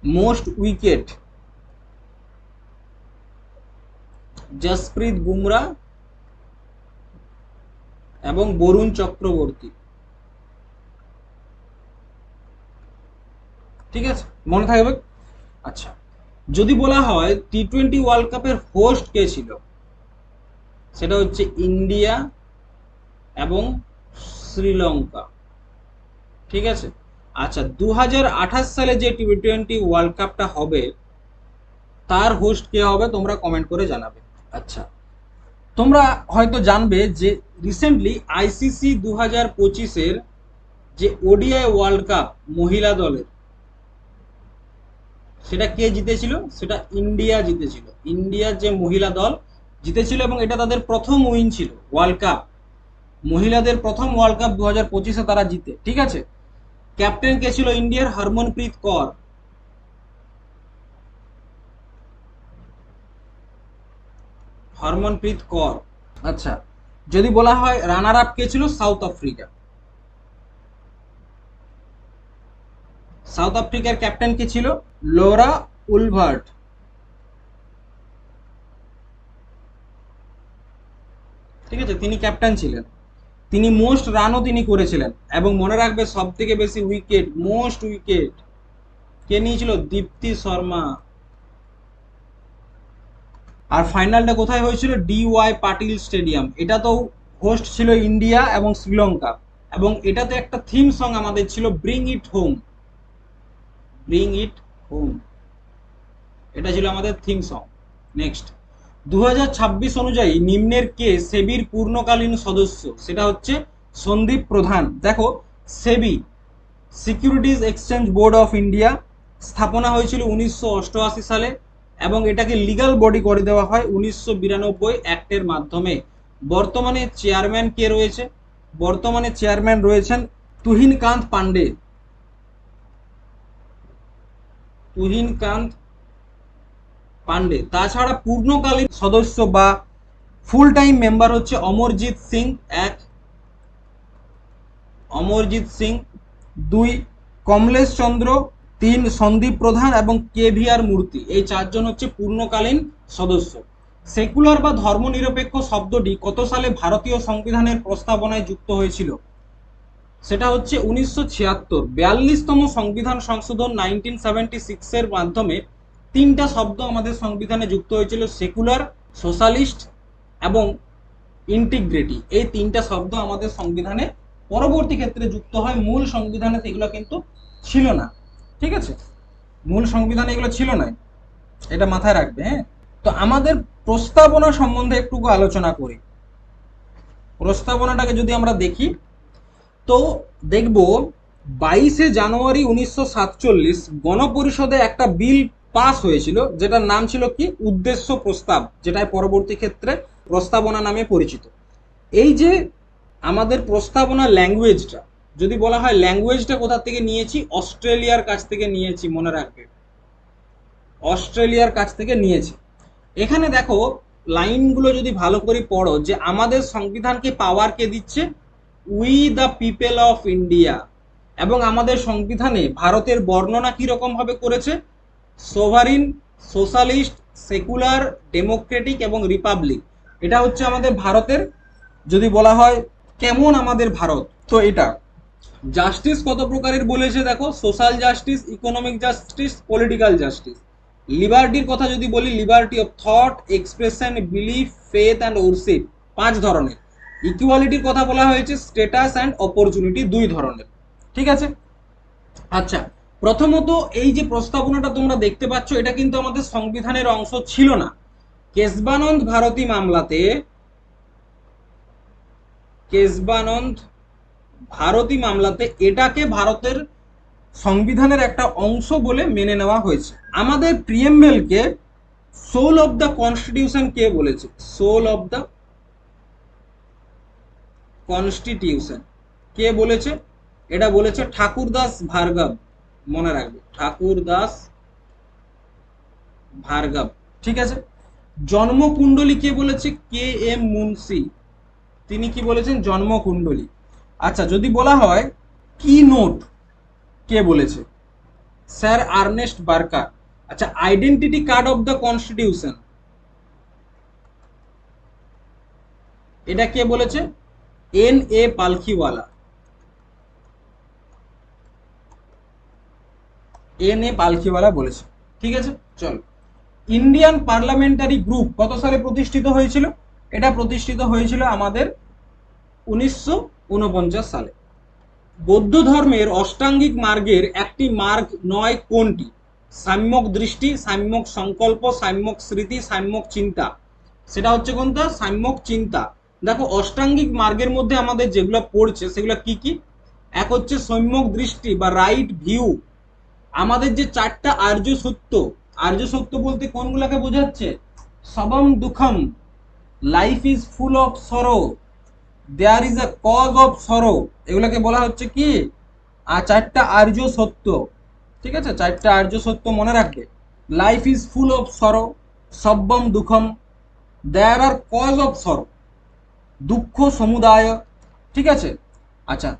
B: মোস্ট উইকেট জসপ্রীত বুমরা এবং বরুণ চক্রবর্তী। ঠিক আছে, মনে থাকবে। আচ্ছা, যদি বলা হয় টি20 ওয়ার্ল্ড কাপের হোস্ট কে ছিল? সেটা হচ্ছে ইন্ডিয়া এবং শ্রীলঙ্কা। ঠিক আছে। আচ্ছা, 2028 সালে যে টি20 ওয়ার্ল্ড কাপটা হবে তার হোস্ট কে হবে? তোমরা কমেন্ট করে জানাবে। আচ্ছা, তোমরা হয়তো জানবে যে রিসেন্টলি আইসিসি 2025-এর যে ওডিআই ওয়ার্ল্ড কাপ মহিলা দলের, সেটা কে জিতেছিল? সেটা ইন্ডিয়া জিতেছিল। ইন্ডিয়ার যে মহিলা দল জিতেছিল এবং এটা তাদের প্রথম উইন ছিল ওয়ার্ল্ড কাপ। মহিলাদের প্রথম ওয়ার্ল্ড কাপ 2025-এ তারা জিতে। ঠিক আছে। ক্যাপ্টেন কে ছিল ইন্ডিয়ার? হরমনপ্রীত কৌর। হরমনপ্রীত কৌর। আচ্ছা, যদি বলা হয় রানার আপ কে ছিল? South Africa. সাউথ আফ্রিকার ক্যাপ্টেন কে ছিল? LORA Wolvaardt. ঠিক আছে, তিনি ক্যাপ্টেন ছিলেন। তিনি মোস্ট রানও তিনি করেছিলেন এবং মনে রাখবে সব থেকে বেশি উইকেট, মোস্ট উইকেট কে নিয়েছিল? দীপ্তি শর্মা। আর ফাইনালটা কোথায় হয়েছিল? DY Patil stadium. এটা তো হোস্ট ছিল ইন্ডিয়া এবং শ্রীলঙ্কা, এবং এটাতে একটা থিম সং আমাদের ছিল, bring it home. Bring it home, এটা ছিল আমাদের থিম সং। নেক্সট, 2026 অনুযায়ী নিম্নের কে সেবির পূর্ণকালীন সদস্য? সেটা হচ্ছে সন্দীপ প্রধান। দেখো, SEBI securities exchange board of India স্থাপনা হয়েছিল 1988 সালে এবং এটাকে লিগ্যাল বডি করে দেওয়া হয় 1992 অ্যাক্টের মাধ্যমে। বর্তমানে চেয়ারম্যান কে রয়েছে? বর্তমানে চেয়ারম্যান রয়েছেন তুহিনকান্ত পান্ডে। তুহিনকান্ত পান্ডে। তাছাড়া পূর্ণকালীন সদস্য বা ফুল টাইম মেম্বার হচ্ছে অমরজিৎ সিং এক, অমরজিৎ সিং দুই, কমলেশ চন্দ্র তিন, সন্দীপ প্রধান এবং KVR মূর্তি। এই চারজন হচ্ছে পূর্ণকালীন সদস্য। সেকুলার বা ধর্মনিরপেক্ষ শব্দটি কত সালে ভারতীয় সংবিধানের প্রস্তাবনায় যুক্ত হয়েছিল? সেটা হচ্ছে 1976। 42তম সংবিধান সংশোধন 1976-এর মাধ্যমে তিনটা শব্দ আমাদের সংবিধানে যুক্ত হয়েছিল, সেকুলার, সোশ্যালিস্ট এবং ইন্টিগ্রিটি। এই তিনটা শব্দ আমাদের সংবিধানে পরবর্তী ক্ষেত্রে যুক্ত হয়। মূল সংবিধানে সেগুলো কিন্তু ছিল না। ঠিক আছে, মূল সংবিধানে এগুলো ছিল না, এটা মাথায় রাখবে। হ্যাঁ, তো আমাদের প্রস্তাবনা সম্বন্ধে একটু আলোচনা করি। প্রস্তাবনাটাকে যদি আমরা দেখি তো দেখব 22 জানুয়ারি 1947 গণপরিষদে একটা বিল পাস হয়েছিল, যেটার নাম ছিল কি উদ্দেশ্য প্রস্তাব, যেটাই পরবর্তী ক্ষেত্রে প্রস্তাবনা নামে পরিচিত। এই যে আমাদের প্রস্তাবনা ল্যাঙ্গুয়েজটা, যদি বলা হয় ল্যাঙ্গুয়েজটা কোথা থেকে নিয়েছি, অস্ট্রেলিয়ার কাছ থেকে নিয়েছি, মনে রাখবে অস্ট্রেলিয়ার কাছ থেকে নিয়েছি। এখানে দেখো লাইনগুলো যদি ভালো করে পড়ো, যে আমাদের সংবিধানকে পাওয়ার কে দিচ্ছে, we the people of India. এবং আমাদের সংবিধানে ভারতের বর্ণনা কিরকম ভাবে করেছে, সোভারিন, সোশ্যালিস্ট, সেকুলার, ডেমোক্রেটিক এবং রিপাবলিক। এটা হচ্ছে আমাদের ভারতের, যদি বলা হয় কেমন আমাদের ভারত, তো এটা জাস্টিস কত প্রকারের বলেছে দেখো, social justice, economic justice, political justice. লিবার্টির কথা যদি বলি, liberty of thought, expression, belief, faith and worship 5 ধরনের। ইকুয়ালিটির কথা বলা হয়েছে স্ট্যাটাস অ্যান্ড অপরচুনিটি 2 ধরনের। ঠিক আছে। আচ্ছা, প্রথমত এই যে প্রস্তাবনাটা তোমরা দেখতে পাচ্ছ, এটা কিন্তু আমাদের সংবিধানের অংশ ছিল না। কেশবানন্দ ভারতী মামলাতে, কেশবানন্দ ভারতী মামলাতে এটাকে ভারতের সংবিধানের একটা অংশ বলে মেনে নেওয়া হয়েছে। আমাদের প্রিএমবেলকে সোল অফ দ্য কনস্টিটিউশন কে বলেছে, সোল অফ দ্য কনস্টিটিউশন কে বলেছে, এটা বলেছে ঠাকুরদাস ভার্গব, মনে রাখবে ঠাকুরদাস ভার্গব। ঠিক আছে। জন্মকুণ্ডলী কে বলেছে, কে এম মুন্সি, তিনি কি বলেছেন, জন্মকুণ্ডলী। আচ্ছা, যদি বলা হয় কি নোট কে বলেছে, স্যার আর্নেস্ট বার্কার। আচ্ছা, identity card of the constitution, এটা কে বলেছে, এন এ পালখিওয়ালা, এন এ পালখিওয়ালা বলেছে। ঠিক আছে, চলো। ইন্ডিয়ান পার্লামেন্টারি গ্রুপ কত সালে প্রতিষ্ঠিত হয়েছিল, এটা প্রতিষ্ঠিত হয়েছিল আমাদের 1949 সালে। বৌদ্ধ ধর্মের অষ্টাঙ্গিক মার্গের একটি মার্গ নয় কোনটি, সাম্যক দৃষ্টি, সাম্যক সংকল্প, সাম্যক স্মৃতি, সাম্যক চিন্তা। সেটা হচ্ছে কোনটা, সাম্যক চিন্তা। দেখো অষ্টাঙ্গিক মার্গের মধ্যে আমাদের যেগুলো পড়ছে সেগুলো কি কি, এক হচ্ছে সম্যক দৃষ্টি বা রাইট ভিউ। আমাদের যে 4টা আর্য সত্য, আর্য সত্য বলতে কোনগুলোকে বোঝাচ্ছে, সবম দুঃখম, life is full of sorrow, there is a cause of sorrow, এগুলোকে বলা হচ্ছে কি, 4টা আর্য সত্য। ঠিক আছে, 4টা আর্য সত্য মনে রাখবে, লাইফ ইজ ফুল অফ সরো, সব্বম দুঃখম, দেয়ার আর কজ অফ সরো, দুঃখ সমুদায়। ঠিক আছে। আচ্ছা,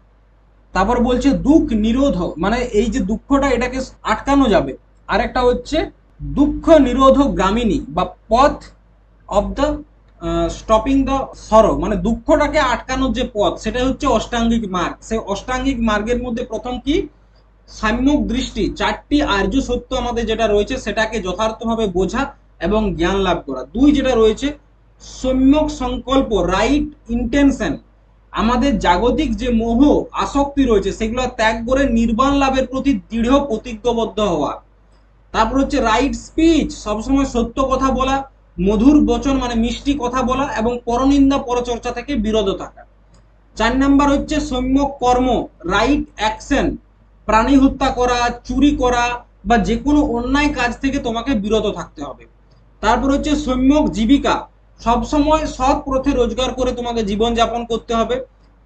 B: তারপর বলছে দুঃখ নিরোধ, মানে এই যে দুঃখটা এটাকে আটকানো যাবে। আরেকটা হচ্ছে দুঃখ নিরোধ গ্রামিনী বা পথ অফ দ্য স্টপিং দ্য সরো, মানে দুঃখটাকে আটকানোর যে পথ, সেটা হচ্ছে অষ্টাঙ্গিক মার্গ। সেই অষ্টাঙ্গিক মার্গের মধ্যে প্রথম কি, সাম্যক দৃষ্টি, 4টি আর্য সত্য আমাদের যেটা রয়েছে সেটাকে যথার্থভাবে বোঝা এবং জ্ঞান লাভ করা। 2 যেটা রয়েছে সম্যক সংকল্প, রাইট ইন্টেনশন, আমাদের জাগতিক যে মোহ আসক্তি রয়েছে সেগুলো ত্যাগ করে নির্বাণ লাভের প্রতি দৃঢ় প্রতিজ্ঞবদ্ধ হওয়া। তারপর হচ্ছে রাইট স্পিচ, সবসময় সত্য কথা বলা, মধুর বচন মানে মিষ্টি কথা বলা এবং পরনিন্দা পরচর্চা থেকে বিরত থাকা। 4 নাম্বার হচ্ছে সম্যক কর্ম, রাইট অ্যাকশন, প্রাণী হত্যা করা, চুরি করা বা যে কোনো অন্যায় কাজ থেকে তোমাকে বিরত থাকতে হবে। তারপর হচ্ছে সম্যক জীবিকা, সবসময় সৎ পথে রোজগার করে তোমাকে জীবন যাপন করতে হবে।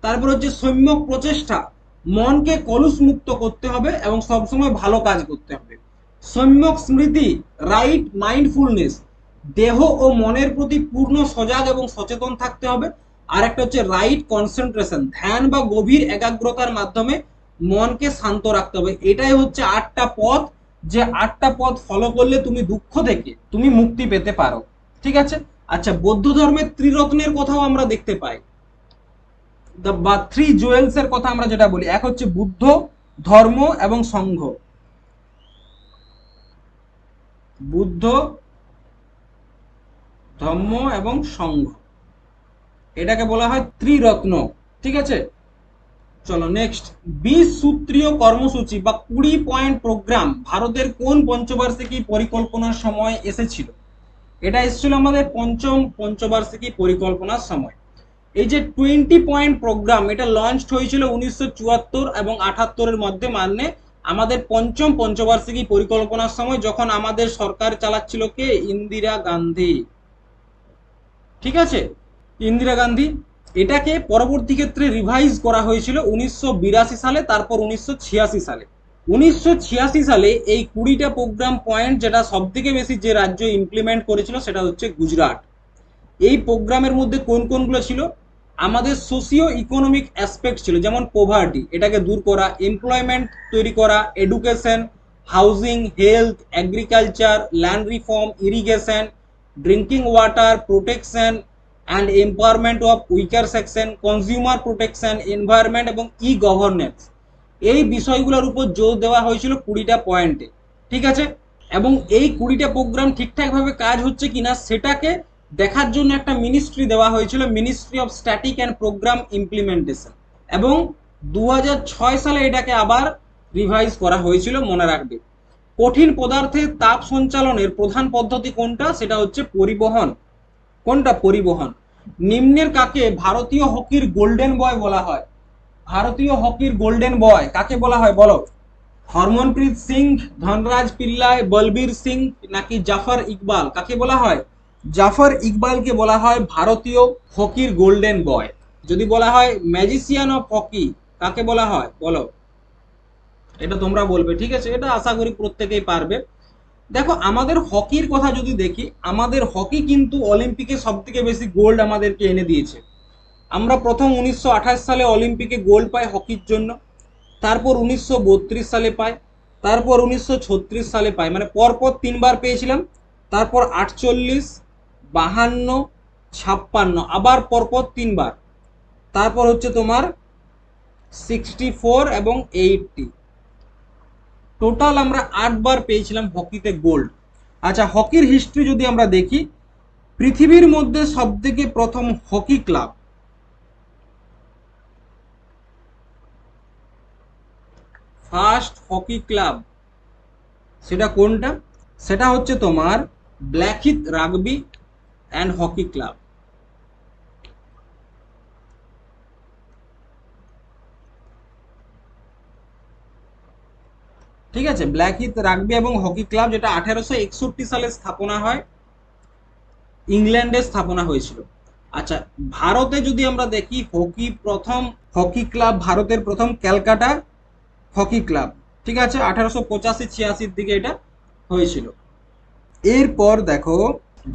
B: তারপর হচ্ছে সম্যক প্রচেষ্টা, মনকে কলুষ মুক্ত করতে হবে এবং সবসময় ভালো কাজ করতে হবে। সম্যক স্মৃতি, রাইট মাইন্ডফুলনেস, দেহ ও মনের প্রতি পূর্ণ সজাগ এবং সচেতন থাকতে হবে। আর একটা হচ্ছে রাইট কনসেন্ট্রেশন, ধ্যান বা গভীর একাগ্রতার মাধ্যমে মনকে শান্ত রাখতে হবে। এটাই হচ্ছে 8টা পথ, যে 8টা পথ ফলো করলে তুমি দুঃখ থেকে তুমি মুক্তি পেতে পারো। ঠিক আছে। আচ্ছা, বৌদ্ধ ধর্মের ত্রিরত্নের কথাও আমরা দেখতে পাই, বা 3 জুয়েলস এর কথা আমরা যেটা বলি, এক হচ্ছে বুদ্ধ, ধর্ম এবং সংঘ। বুদ্ধ, ধর্ম এবং সংঘ, এটাকে বলা হয় ত্রিরত্ন। ঠিক আছে। চলো নেক্সট, 20 সূত্রীয় কর্মসূচি বা 20 পয়েন্ট প্রোগ্রাম ভারতের কোন পঞ্চবার্ষিকী পরিকল্পনার সময় এসেছিল, এটা এসেছিল আমাদের 5ম পঞ্চবার্ষিকী পরিকল্পনার সময়। এই যে 20 পয়েন্ট প্রোগ্রাম, এটা লঞ্চ হয়েছিল 1974 এবং 78-এর মধ্যে, মানে আমাদের পঞ্চম পঞ্চবার্ষিকী পরিকল্পনার সময়, যখন আমাদের সরকার চালাচ্ছিল কে? ইন্দিরা গান্ধী। ঠিক আছে, ইন্দিরা গান্ধী। এটাকে পরবর্তী ক্ষেত্রে রিভাইজ করা হয়েছিল 1982 সালে, তারপর 1986 সালে। 1986 সালে এই 20টা প্রোগ্রাম পয়েন্ট, যেটা সব থেকে বেশি যে রাজ্য ইমপ্লিমেন্ট করেছিল সেটা হচ্ছে গুজরাট। এই প্রোগ্রামের মধ্যে কোন কোনগুলো ছিল? আমাদের সোশিও ইকোনমিক অ্যাসপেক্ট ছিল, যেমন পোভার্টি, এটাকে দূর করা, এমপ্লয়মেন্ট তৈরি করা, education, housing, health, agriculture, land reform, irrigation, drinking water, protection and empowerment of weaker section, consumer protection, environment এবং ই গভর্নেন্স। এই বিষয়গুলোর উপর জোর দেওয়া হয়েছিল 20টা পয়েন্টে। ঠিক আছে, এবং এই 20টা প্রোগ্রাম ঠিকঠাকভাবে কাজ হচ্ছে কিনা সেটাকে দেখার জন্য একটা মিনিস্ট্রি দেওয়া হয়েছিল, ministry of static and programme implementation, এবং 2006 সালে এটাকে আবার রিভাইজ করা হয়েছিল, মনে রাখবে। কঠিন পদার্থের তাপ সঞ্চালনের প্রধান পদ্ধতি কোনটা? সেটা হচ্ছে পরিবহন। কোনটা? পরিবহন। নিম্নের কাকে ভারতীয় হকির গোল্ডেন বয় বলা হয়? ভারতীয় হকির গোল্ডেন বয় কাকে বলা হয় বলো? হরমনপ্রীত সিং, ধনরাজ পিল্লাই, বলবীর সিং, নাকি জাফর ইকবাল? কাকে বলা হয়? জাফর ইকবালকে বলা হয় ভারতীয় হকির গোল্ডেন বয়। যদি বলা হয় ম্যাজিশিয়ান অফ হকি, কাকে বলা হয় বলো? এটা তোমরা বলবে, ঠিক আছে, এটা আশা করি প্রত্যেকেই পারবে। দেখো, আমাদের হকির কথা যদি দেখি, আমাদের হকি কিন্তু অলিম্পিকে সব থেকে বেশি গোল্ড আমাদেরকে এনে দিয়েছে। আমরা প্রথম 1928 সালে অলিম্পিকে গোল্ড পাই হকির জন্য, তারপর 1932 সালে পাই, তারপর 1936 সালে পাই, মানে পরপর 3বার পেয়েছিলাম। তারপর 48, 52, 56, আবার পরপর 3বার। তারপর হচ্ছে তোমার 64 এবং 80। টোটাল আমরা 8বার পেয়েছিলাম হকিতে গোল্ড। আচ্ছা, হকির হিস্ট্রি যদি আমরা দেখি, পৃথিবীর মধ্যে সব থেকে প্রথম hockey club, first hockey club, সেটা কোনটা? সেটা হচ্ছে তোমার ব্ল্যাকহিথ রাগবি অ্যান্ড হকি ক্লাব। ঠিক আছে, ব্ল্যাকহিথ রাগবি এবং হকি ক্লাব, যেটা 1861 সালে স্থাপনা হয়, ইংল্যান্ডে স্থাপনা হয়েছিল। আচ্ছা, ভারতে যদি আমরা দেখি, প্রথম হকি ক্লাব ভারতের প্রথম ক্যালকাটা হকি ক্লাব। ঠিক আছে, 1885-86 দিকে এটা হয়েছিল। এরপর দেখো,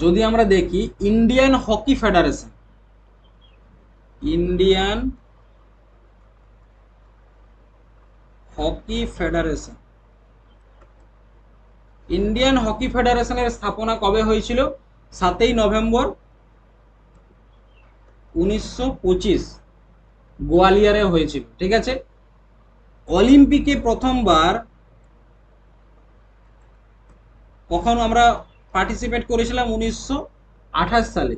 B: যদি আমরা দেখি Indian hockey federation, Indian hockey federation, Indian hockey ফেডারেশনের স্থাপনা কবে হয়েছিল? 7ই নভেম্বর 1925 গোয়ালিয়রে হয়েছিল। ঠিক আছে, অলিম্পিকে প্রথমবার কখন আমরা পার্টিসিপেট করেছিলাম? 1928 সালে।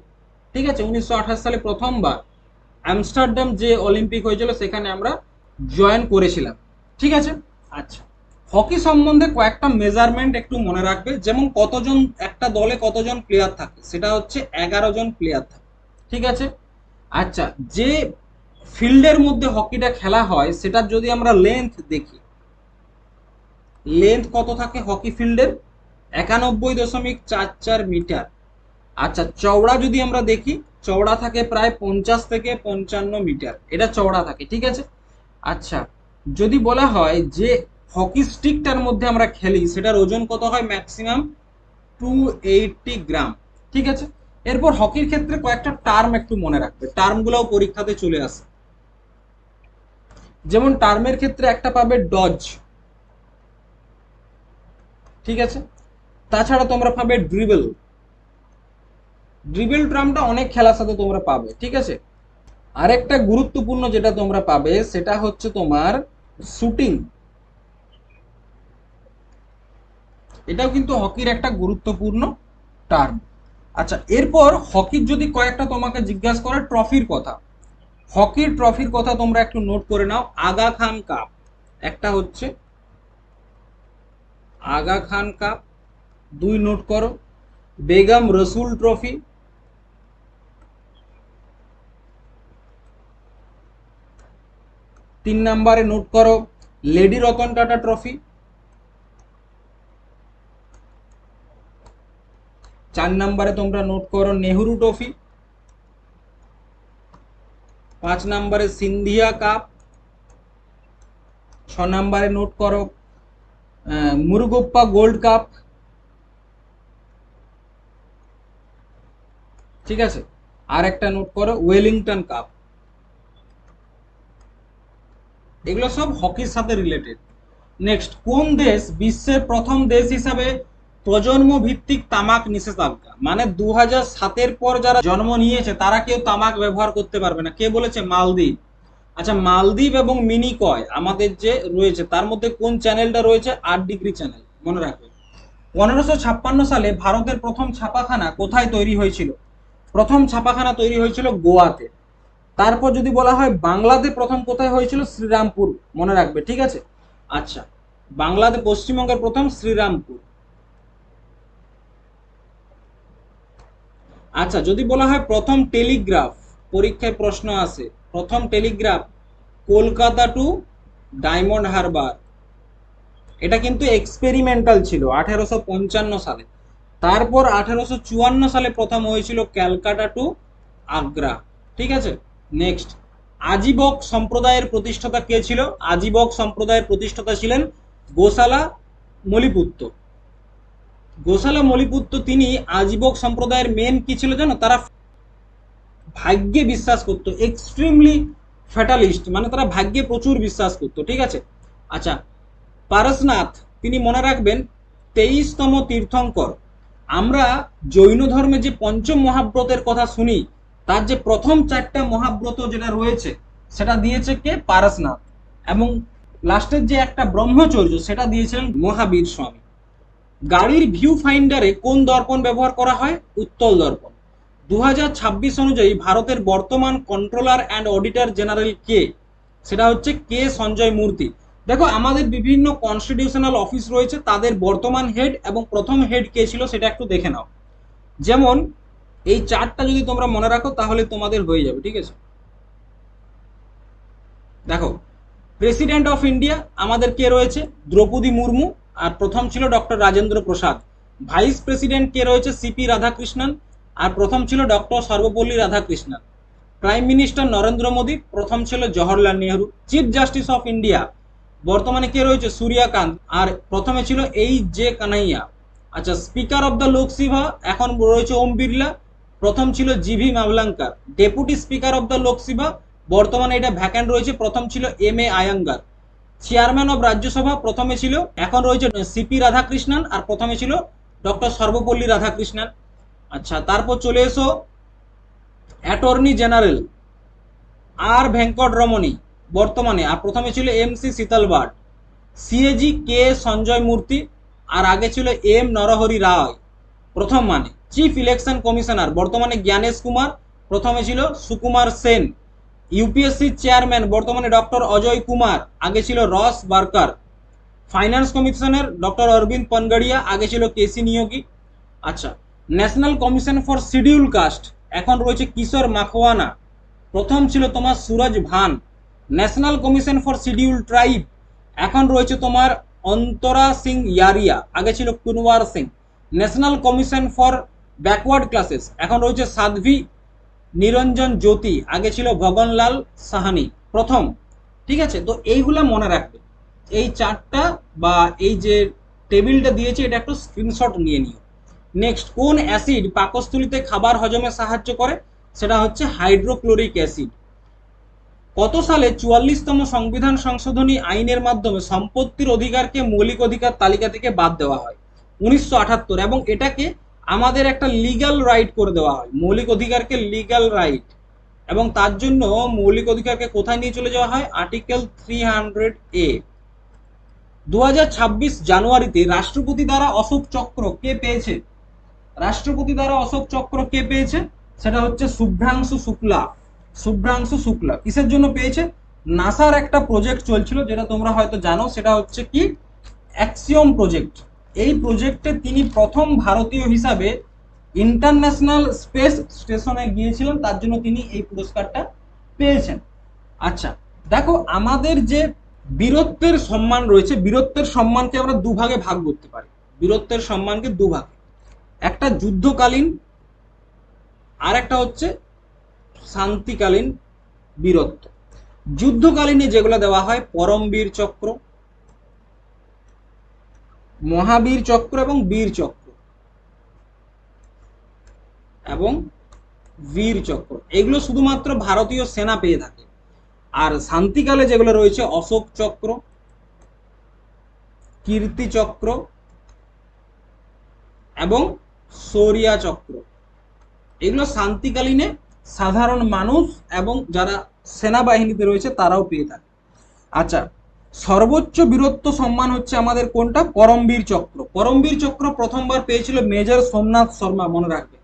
B: ঠিক আছে, 1928 সালে প্রথমবার আমস্টারডাম যে অলিম্পিক হয়েছিল সেখানে আমরা জয়েন করেছিলাম। ঠিক আছে, আচ্ছা, হকি সম্বন্ধে কয়েকটা মেজারমেন্ট একটু মনে রাখবে। যেমন কতজন একটা দলে কতজন প্লেয়ার থাকে, সেটা হচ্ছে 11 জন প্লেয়ার থাকে। ঠিক আছে, আচ্ছা, যে ফিল্ডের মধ্যে হকিটা খেলা হয় সেটার যদি আমরা লেন্থ দেখি, লেন্থ কত থাকে হকি ফিল্ডের? 91.44 মিটার। আচ্ছা, চওড়া যদি আমরা দেখি, চওড়া থাকে প্রায় 50 থেকে 55 মিটার, এটা চওড়া থাকে। ঠিক আছে, আচ্ছা, যদি বলা হয় যে হকি স্টিকটার মধ্যে আমরা খেলি, সেটার ওজন কত হয়? ম্যাক্সিমাম 280 গ্রাম। ঠিক আছে, এরপর হকির ক্ষেত্রে কয়েকটা টার্ম একটু মনে রাখবে, টার্মগুলোও পরীক্ষাতে চলে আসে। যেমন টার্মের ক্ষেত্রে একটা পাবে ডজ। ঠিক আছে, তাছাড়া তোমরা পাবে ড্রিবল। ড্রিবল টার্মটা অনেক খেলার সাথে তোমরা পাবে। ঠিক আছে, আরেকটা গুরুত্বপূর্ণ যেটা তোমরা পাবে সেটা হচ্ছে তোমার শুটিং। এটাও কিন্তু হকির একটা গুরুত্বপূর্ণ টার্ম। আচ্ছা, এরপর হকির যদি কয়েকটা তোমাকে জিজ্ঞাসা করে ট্রফির কথা, হকির ট্রফির কথা তোমরা একটু নোট করে নাও। আগা খান কাপ একটা হচ্ছে, আগা খান কাপ। 2 নোট করো, বেগম রসুল ট্রফি, 3 নম্বরে নোট করো লেডি রতন টাটা ট্রফি। 4 নম্বরে তোমরা নোট করো নেহরু ট্রফি। 5 নম্বরে সিন্ধিয়া কাপ। 6 নম্বরে নোট করো মুরুগপ্পা গোল্ড কাপ। ঠিক আছে, আর একটা নোট করো ওয়েলিংটন কাপ। এগুলো সব হকির সাথে রিলেটেড। নেক্সট, কোন দেশ বিশ্বের প্রথম দেশ হিসাবে প্রজন্ম ভিত্তিক তামাক নিষেধাজ্ঞা, মানে 2007-এর পর যারা জন্ম নিয়েছে তারা কেউ তামাক ব্যবহার করতে পারবে না, কে বলেছে? মালদ্বীপ। আচ্ছা, মালদ্বীপ এবং মিনিকয় আমাদের যে রয়েছে তার মধ্যে কোন চ্যানেলটা রয়েছে? 8 ডিগ্রি চ্যানেল, মনে রাখবে। 1556 সালে ভারতের প্রথম ছাপাখানা কোথায় তৈরি হয়েছিল? প্রথম ছাপাখানা তৈরি হয়েছিল গোয়াতে। তারপর যদি বলা হয় বাংলাতে প্রথম কোথায় হয়েছিল? শ্রীরামপুর, মনে রাখবে। ঠিক আছে, আচ্ছা, বাংলাতে পশ্চিমবঙ্গের প্রথম শ্রীরামপুর। আচ্ছা, যদি বলা হয় প্রথম টেলিগ্রাফ, পরীক্ষায় প্রশ্ন আসে, প্রথম টেলিগ্রাফ কলকাতা টু ডায়মন্ড হারবার। এটা কিন্তু এক্সপেরিমেন্টাল ছিল 1855 সালে। তারপর 1854 সালে প্রথম হয়েছিল ক্যালকাটা টু আগ্রা। ঠিক আছে, নেক্সট, আজীবক সম্প্রদায়ের প্রতিষ্ঠাতা কে ছিল? আজীবক সম্প্রদায়ের প্রতিষ্ঠাতা ছিলেন গোশালা মলিপুত্ত। গোশালা মলিপুত্ত তিনি আজীবক সম্প্রদায়ের মেন কি ছিল জানো? তারা ভাগ্যে বিশ্বাস করতো, এক্সট্রিমলি ফ্যাটালিস্ট, মানে তারা ভাগ্যে প্রচুর বিশ্বাস করতো। ঠিক আছে, আচ্ছা, পারসনাথ তিনি মনে রাখবেন 23তম তীর্থঙ্কর। আমরা জৈন ধর্মে যে পঞ্চম মহাব্রতের কথা শুনি, তার যে প্রথম 4টা মহাব্রত যেটা রয়েছে সেটা দিয়েছে কে? পারসনাথ। এবং লাস্টের যে একটা ব্রহ্মচর্য সেটা দিয়েছিলেন মহাবীর স্বামী। গাড়ির ভিউ ফাইন্ডারে কোন দর্পণ ব্যবহার করা হয়? উত্তল দর্পণ। 2026 অনুযায়ী ভারতের বর্তমান কন্ট্রোলার অ্যান্ড অডিটর জেনারেল কে? সেটা হচ্ছে কে সঞ্জয় মূর্তি। দেখো, আমাদের বিভিন্ন কনস্টিটিউশনাল অফিস রয়েছে, তাদের বর্তমান হেড এবং প্রথম হেড কে ছিল সেটা একটু দেখে নাও। যেমন এই চারটা যদি তোমরা মনে রাখো তাহলে তোমাদের হয়ে যাবে। ঠিক আছে, দেখো, প্রেসিডেন্ট অফ ইন্ডিয়া আমাদের কে রয়েছে? দ্রৌপদী মুর্মু, আর প্রথম ছিল doctor Rajendra Prasad. Vice president কে রয়েছে? সিপি রাধাকৃষ্ণন, আর প্রথম ছিল doctor Sarvepalli Radhakrishnan. Prime minister Narendra Modi, প্রথম ছিল Jawaharlal Nehru. Chief justice of India বর্তমানে কে রয়েছে? সূর্যকান্ত, আর প্রথমে ছিল এইচ.জে. কানাইয়া। আচ্ছা, স্পিকার অফ দ্য লোকসভা এখন রয়েছে ওম বিড়লা, প্রথম ছিল G V. Mavalankar. Deputy speaker of the Lok Sabha বর্তমানে এটা ভ্যাকেন্ট রয়েছে, প্রথম ছিল M A. Ayyangar. Chairman of Rajya Sabha প্রথমে ছিল, এখন রয়েছে সিপি রাধাকৃষ্ণন, আর প্রথমে ছিল ডক্টর সর্বপল্লী রাধাকৃষ্ণন। আচ্ছা, তারপর চলে এসো অ্যাটর্নি জেনারেল আর ভেঙ্কট রমণী বর্তমানে, আর প্রথমে ছিল এম.সি. শীতলবাট। সিএজি কে সঞ্জয় মূর্তি, আর আগে ছিল এম নরহরি রায় প্রথম। মানে চিফ ইলেকশন কমিশনার বর্তমানে জ্ঞানেশ কুমার, প্রথমে ছিল সুকুমার সেন। ইউপিএসসি চেয়ারম্যান বর্তমানে ডক্টর অজয় কুমার, আগে ছিল Ross Barker. Finance commissioner doctor Arvind Panagariya, আগে ছিল কেসি নিয়োগী। আচ্ছা, national commission for scheduled caste এখন রয়েছে কিশোর মাখওয়ানা, প্রথম ছিল তোমার Suraj Bhan. National commission for scheduled tribe এখন রয়েছে তোমার অন্তরা সিং ইয়ারিয়া, আগে ছিল Kunwar Singh. National commission for backward classes এখন রয়েছে সাধ্বী নিরঞ্জন জ্যোতি, আগে ছিল ভগনলাল সাহানি প্রথম। ঠিক আছে, তো এইগুলা মনে রাখবে। এই চারটা বা এই যে টেবিলটা দিয়েছে এটা একটু স্ক্রিনশট নিয়ে নিও। নেক্সট, কোন অ্যাসিড পাকস্থলীতে খাবার হজমে সাহায্য করে? সেটা হচ্ছে হাইড্রোক্লোরিক অ্যাসিড। কত সালে 44তম সংবিধান সংশোধনী আইনের মাধ্যমে সম্পত্তির অধিকারকে মৌলিক অধিকার তালিকা থেকে বাদ দেওয়া হয়? 1978। এবং এটাকে আমাদের একটা লিগ্যাল রাইট করে দেওয়া হয়, মৌলিক অধিকারকে লিগ্যাল রাইট। এবং তার জন্য মৌলিক অধিকারকে কোথায় নিয়ে চলে যাওয়া হয়? Article 300A। 2026 জানুয়ারিতে রাষ্ট্রপতি দ্বারা অশোক চক্র কে পেয়েছে? রাষ্ট্রপতি দ্বারা অশোক চক্র কে পেয়েছে? সেটা হচ্ছে শুভ্রাংশু শুক্লা। শুভ্রাংশু শুক্লা কিসের জন্য পেয়েছে? নাসার একটা প্রজেক্ট চলছিল যেটা তোমরা হয়তো জানো, সেটা হচ্ছে কি অ্যাক্সিওম প্রজেক্ট। এই প্রজেক্টে তিনি প্রথম ভারতীয় হিসাবে ইন্টারন্যাশনাল স্পেস স্টেশনে গিয়েছিলেন, তার জন্য তিনি এই পুরস্কারটা পেয়েছেন। আচ্ছা, দেখো আমাদের যে বীরত্বের সম্মান রয়েছে, বীরত্বের সম্মানকে আমরা দুভাগে ভাগ করতে পারি। বীরত্বের সম্মানকে দুভাগে, একটা যুদ্ধকালীন, আর একটা হচ্ছে শান্তিকালীন বীরত্ব। যুদ্ধকালীনে যেগুলো দেওয়া হয় পরমবীর চক্র, মহাবীর চক্র এবং বীর চক্র এবং বীর চক্র, এগুলো শুধুমাত্র ভারতীয় সেনা পেয়ে থাকে। আর শান্তিকালে যেগুলো রয়েছে অশোক চক্র, কীর্তি চক্র এবং শৌর্য চক্র, এগুলো শান্তিকালীনে সাধারণ মানুষ এবং যারা সেনাবাহিনীতে রয়েছে তারাও পেয়ে থাকে। আচ্ছা, সর্বোচ্চ বীরত্ব সম্মান হচ্ছে আমাদের কোনটা? পরমবীর চক্র। পরমবীর চক্র প্রথমবার পেয়েছিল মেজর সোমনাথ শর্মা, মনে রাখবে।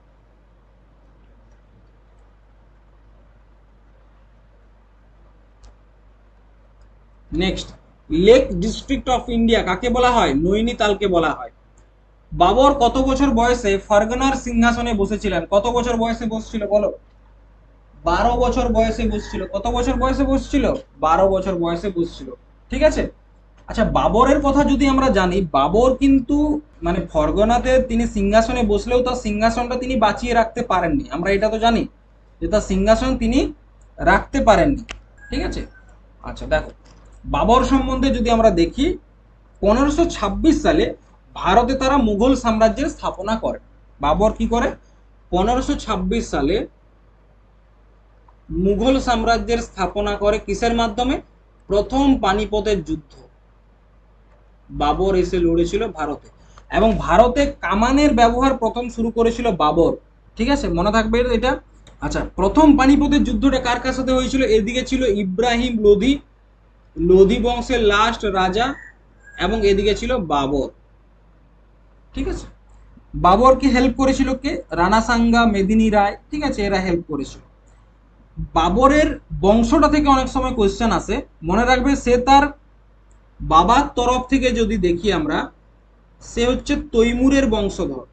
B: Next, lake district of India কাকে বলা হয়? নৈনিতালকে বলা হয়। বাবর কত বছর বয়সে ফারগানার সিংহাসনে বসেছিলেন? কত বছর বয়সে বসছিল বলো? 12 বছর বয়সে বসছিল। কত বছর বয়সে বসছিল? 12 বছর বয়সে বসছিল। ঠিক আছে। আচ্ছা, বাবরের কথা যদি আমরা জানি, বাবর কিন্তু মানে ফরগনাতে তিনি সিংহাসনে বসলেও তার সিংহাসনটা তিনি বাঁচিয়ে রাখতে পারেননি। আমরা এটা তো জানি যে তার সিংহাসন তিনি রাখতে পারেননি। ঠিক আছে। আচ্ছা দেখো, বাবর সম্বন্ধে যদি আমরা দেখি, 1526 সালে ভারতে তারা মুঘল সাম্রাজ্যের স্থাপনা করে। বাবর কি করে? 1526 সালে মুঘল সাম্রাজ্যের স্থাপনা করে। কিসের মাধ্যমে? প্রথম পানিপথের যুদ্ধ বাবর এসে লড়েছিল ভারতে, এবং ভারতে কামানের ব্যবহার প্রথম শুরু করেছিল বাবর। ঠিক আছে, মনে থাকবে এটা। আচ্ছা, প্রথম পানিপথের যুদ্ধটা কার কার সাথে হয়েছিল? এদিকে ছিল ইব্রাহিম লোধি, লোধি বংশের লাস্ট রাজা, এবং এদিকে ছিল বাবর। ঠিক আছে। বাবরকে হেল্প করেছিল কে? রানা সাঙ্গা, মেদিনী রায়। ঠিক আছে, এরা হেল্প করেছিল। বাবরের বংশটা থেকে অনেক সময় কোয়েশ্চেন আসে, মনে রাখবে সে তার বাবার তরফ থেকে যদি দেখি আমরা, সে হচ্ছে তৈমুরের বংশধর।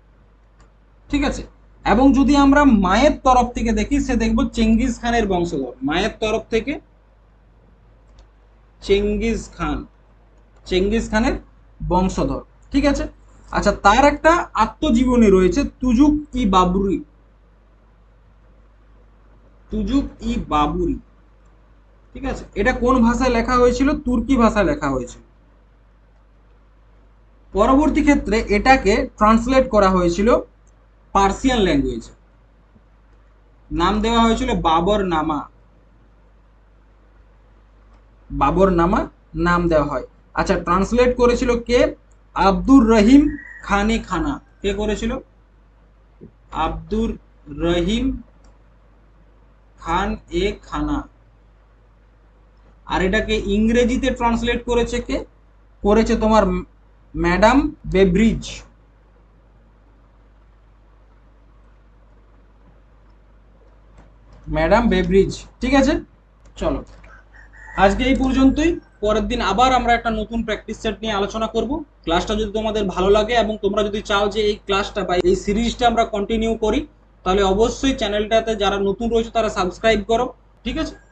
B: ঠিক আছে। এবং যদি আমরা মায়ের তরফ থেকে দেখি, সে দেখবো চেঙ্গিজ খানের বংশধর। মায়ের তরফ থেকে চেঙ্গিজ খান, চেঙ্গিজ খানের বংশধর। ঠিক আছে। আচ্ছা, তার একটা আত্মজীবনী রয়েছে, তুজুক ই বাবুরি। তুজুক ই বাবুরি। ঠিক আছে, এটা কোন ভাষায় লেখা হয়েছিল? তুর্কি ভাষায় লেখা হয়েছিল। পরবর্তী ক্ষেত্রে এটাকে ট্রান্সলেট করা হয়েছিল পার্সিয়ান ল্যাঙ্গুয়েজে। নাম দেওয়া হয়েছিল বাবর নামা। বাবর নামা নাম দেওয়া হয়। আচ্ছা, ট্রান্সলেট করেছিল কে? আব্দুর রহিম খানে খানা। কে করেছিল? আব্দুর রহিম খান এ খানা। আর এটাকে ইংরেজিতে ট্রান্সলেট করেছে কে? করেছে তোমার ম্যাডাম বেব্রিজ। ম্যাডাম বেব্রিজ। ঠিক আছে, চলো আজকে এই পর্যন্তই। পরের দিন আবার আমরা একটা নতুন প্র্যাকটিস সেট নিয়ে আলোচনা করব। ক্লাসটা যদি তোমাদের ভালো লাগে এবং তোমরা যদি চাও যে এই ক্লাসটা বা এই সিরিজটা আমরা কন্টিনিউ করি, তাহলে অবশ্যই চ্যানেলটাতে যারা নতুন রয়েছে তারা সাবস্ক্রাইব করো। ঠিক আছে।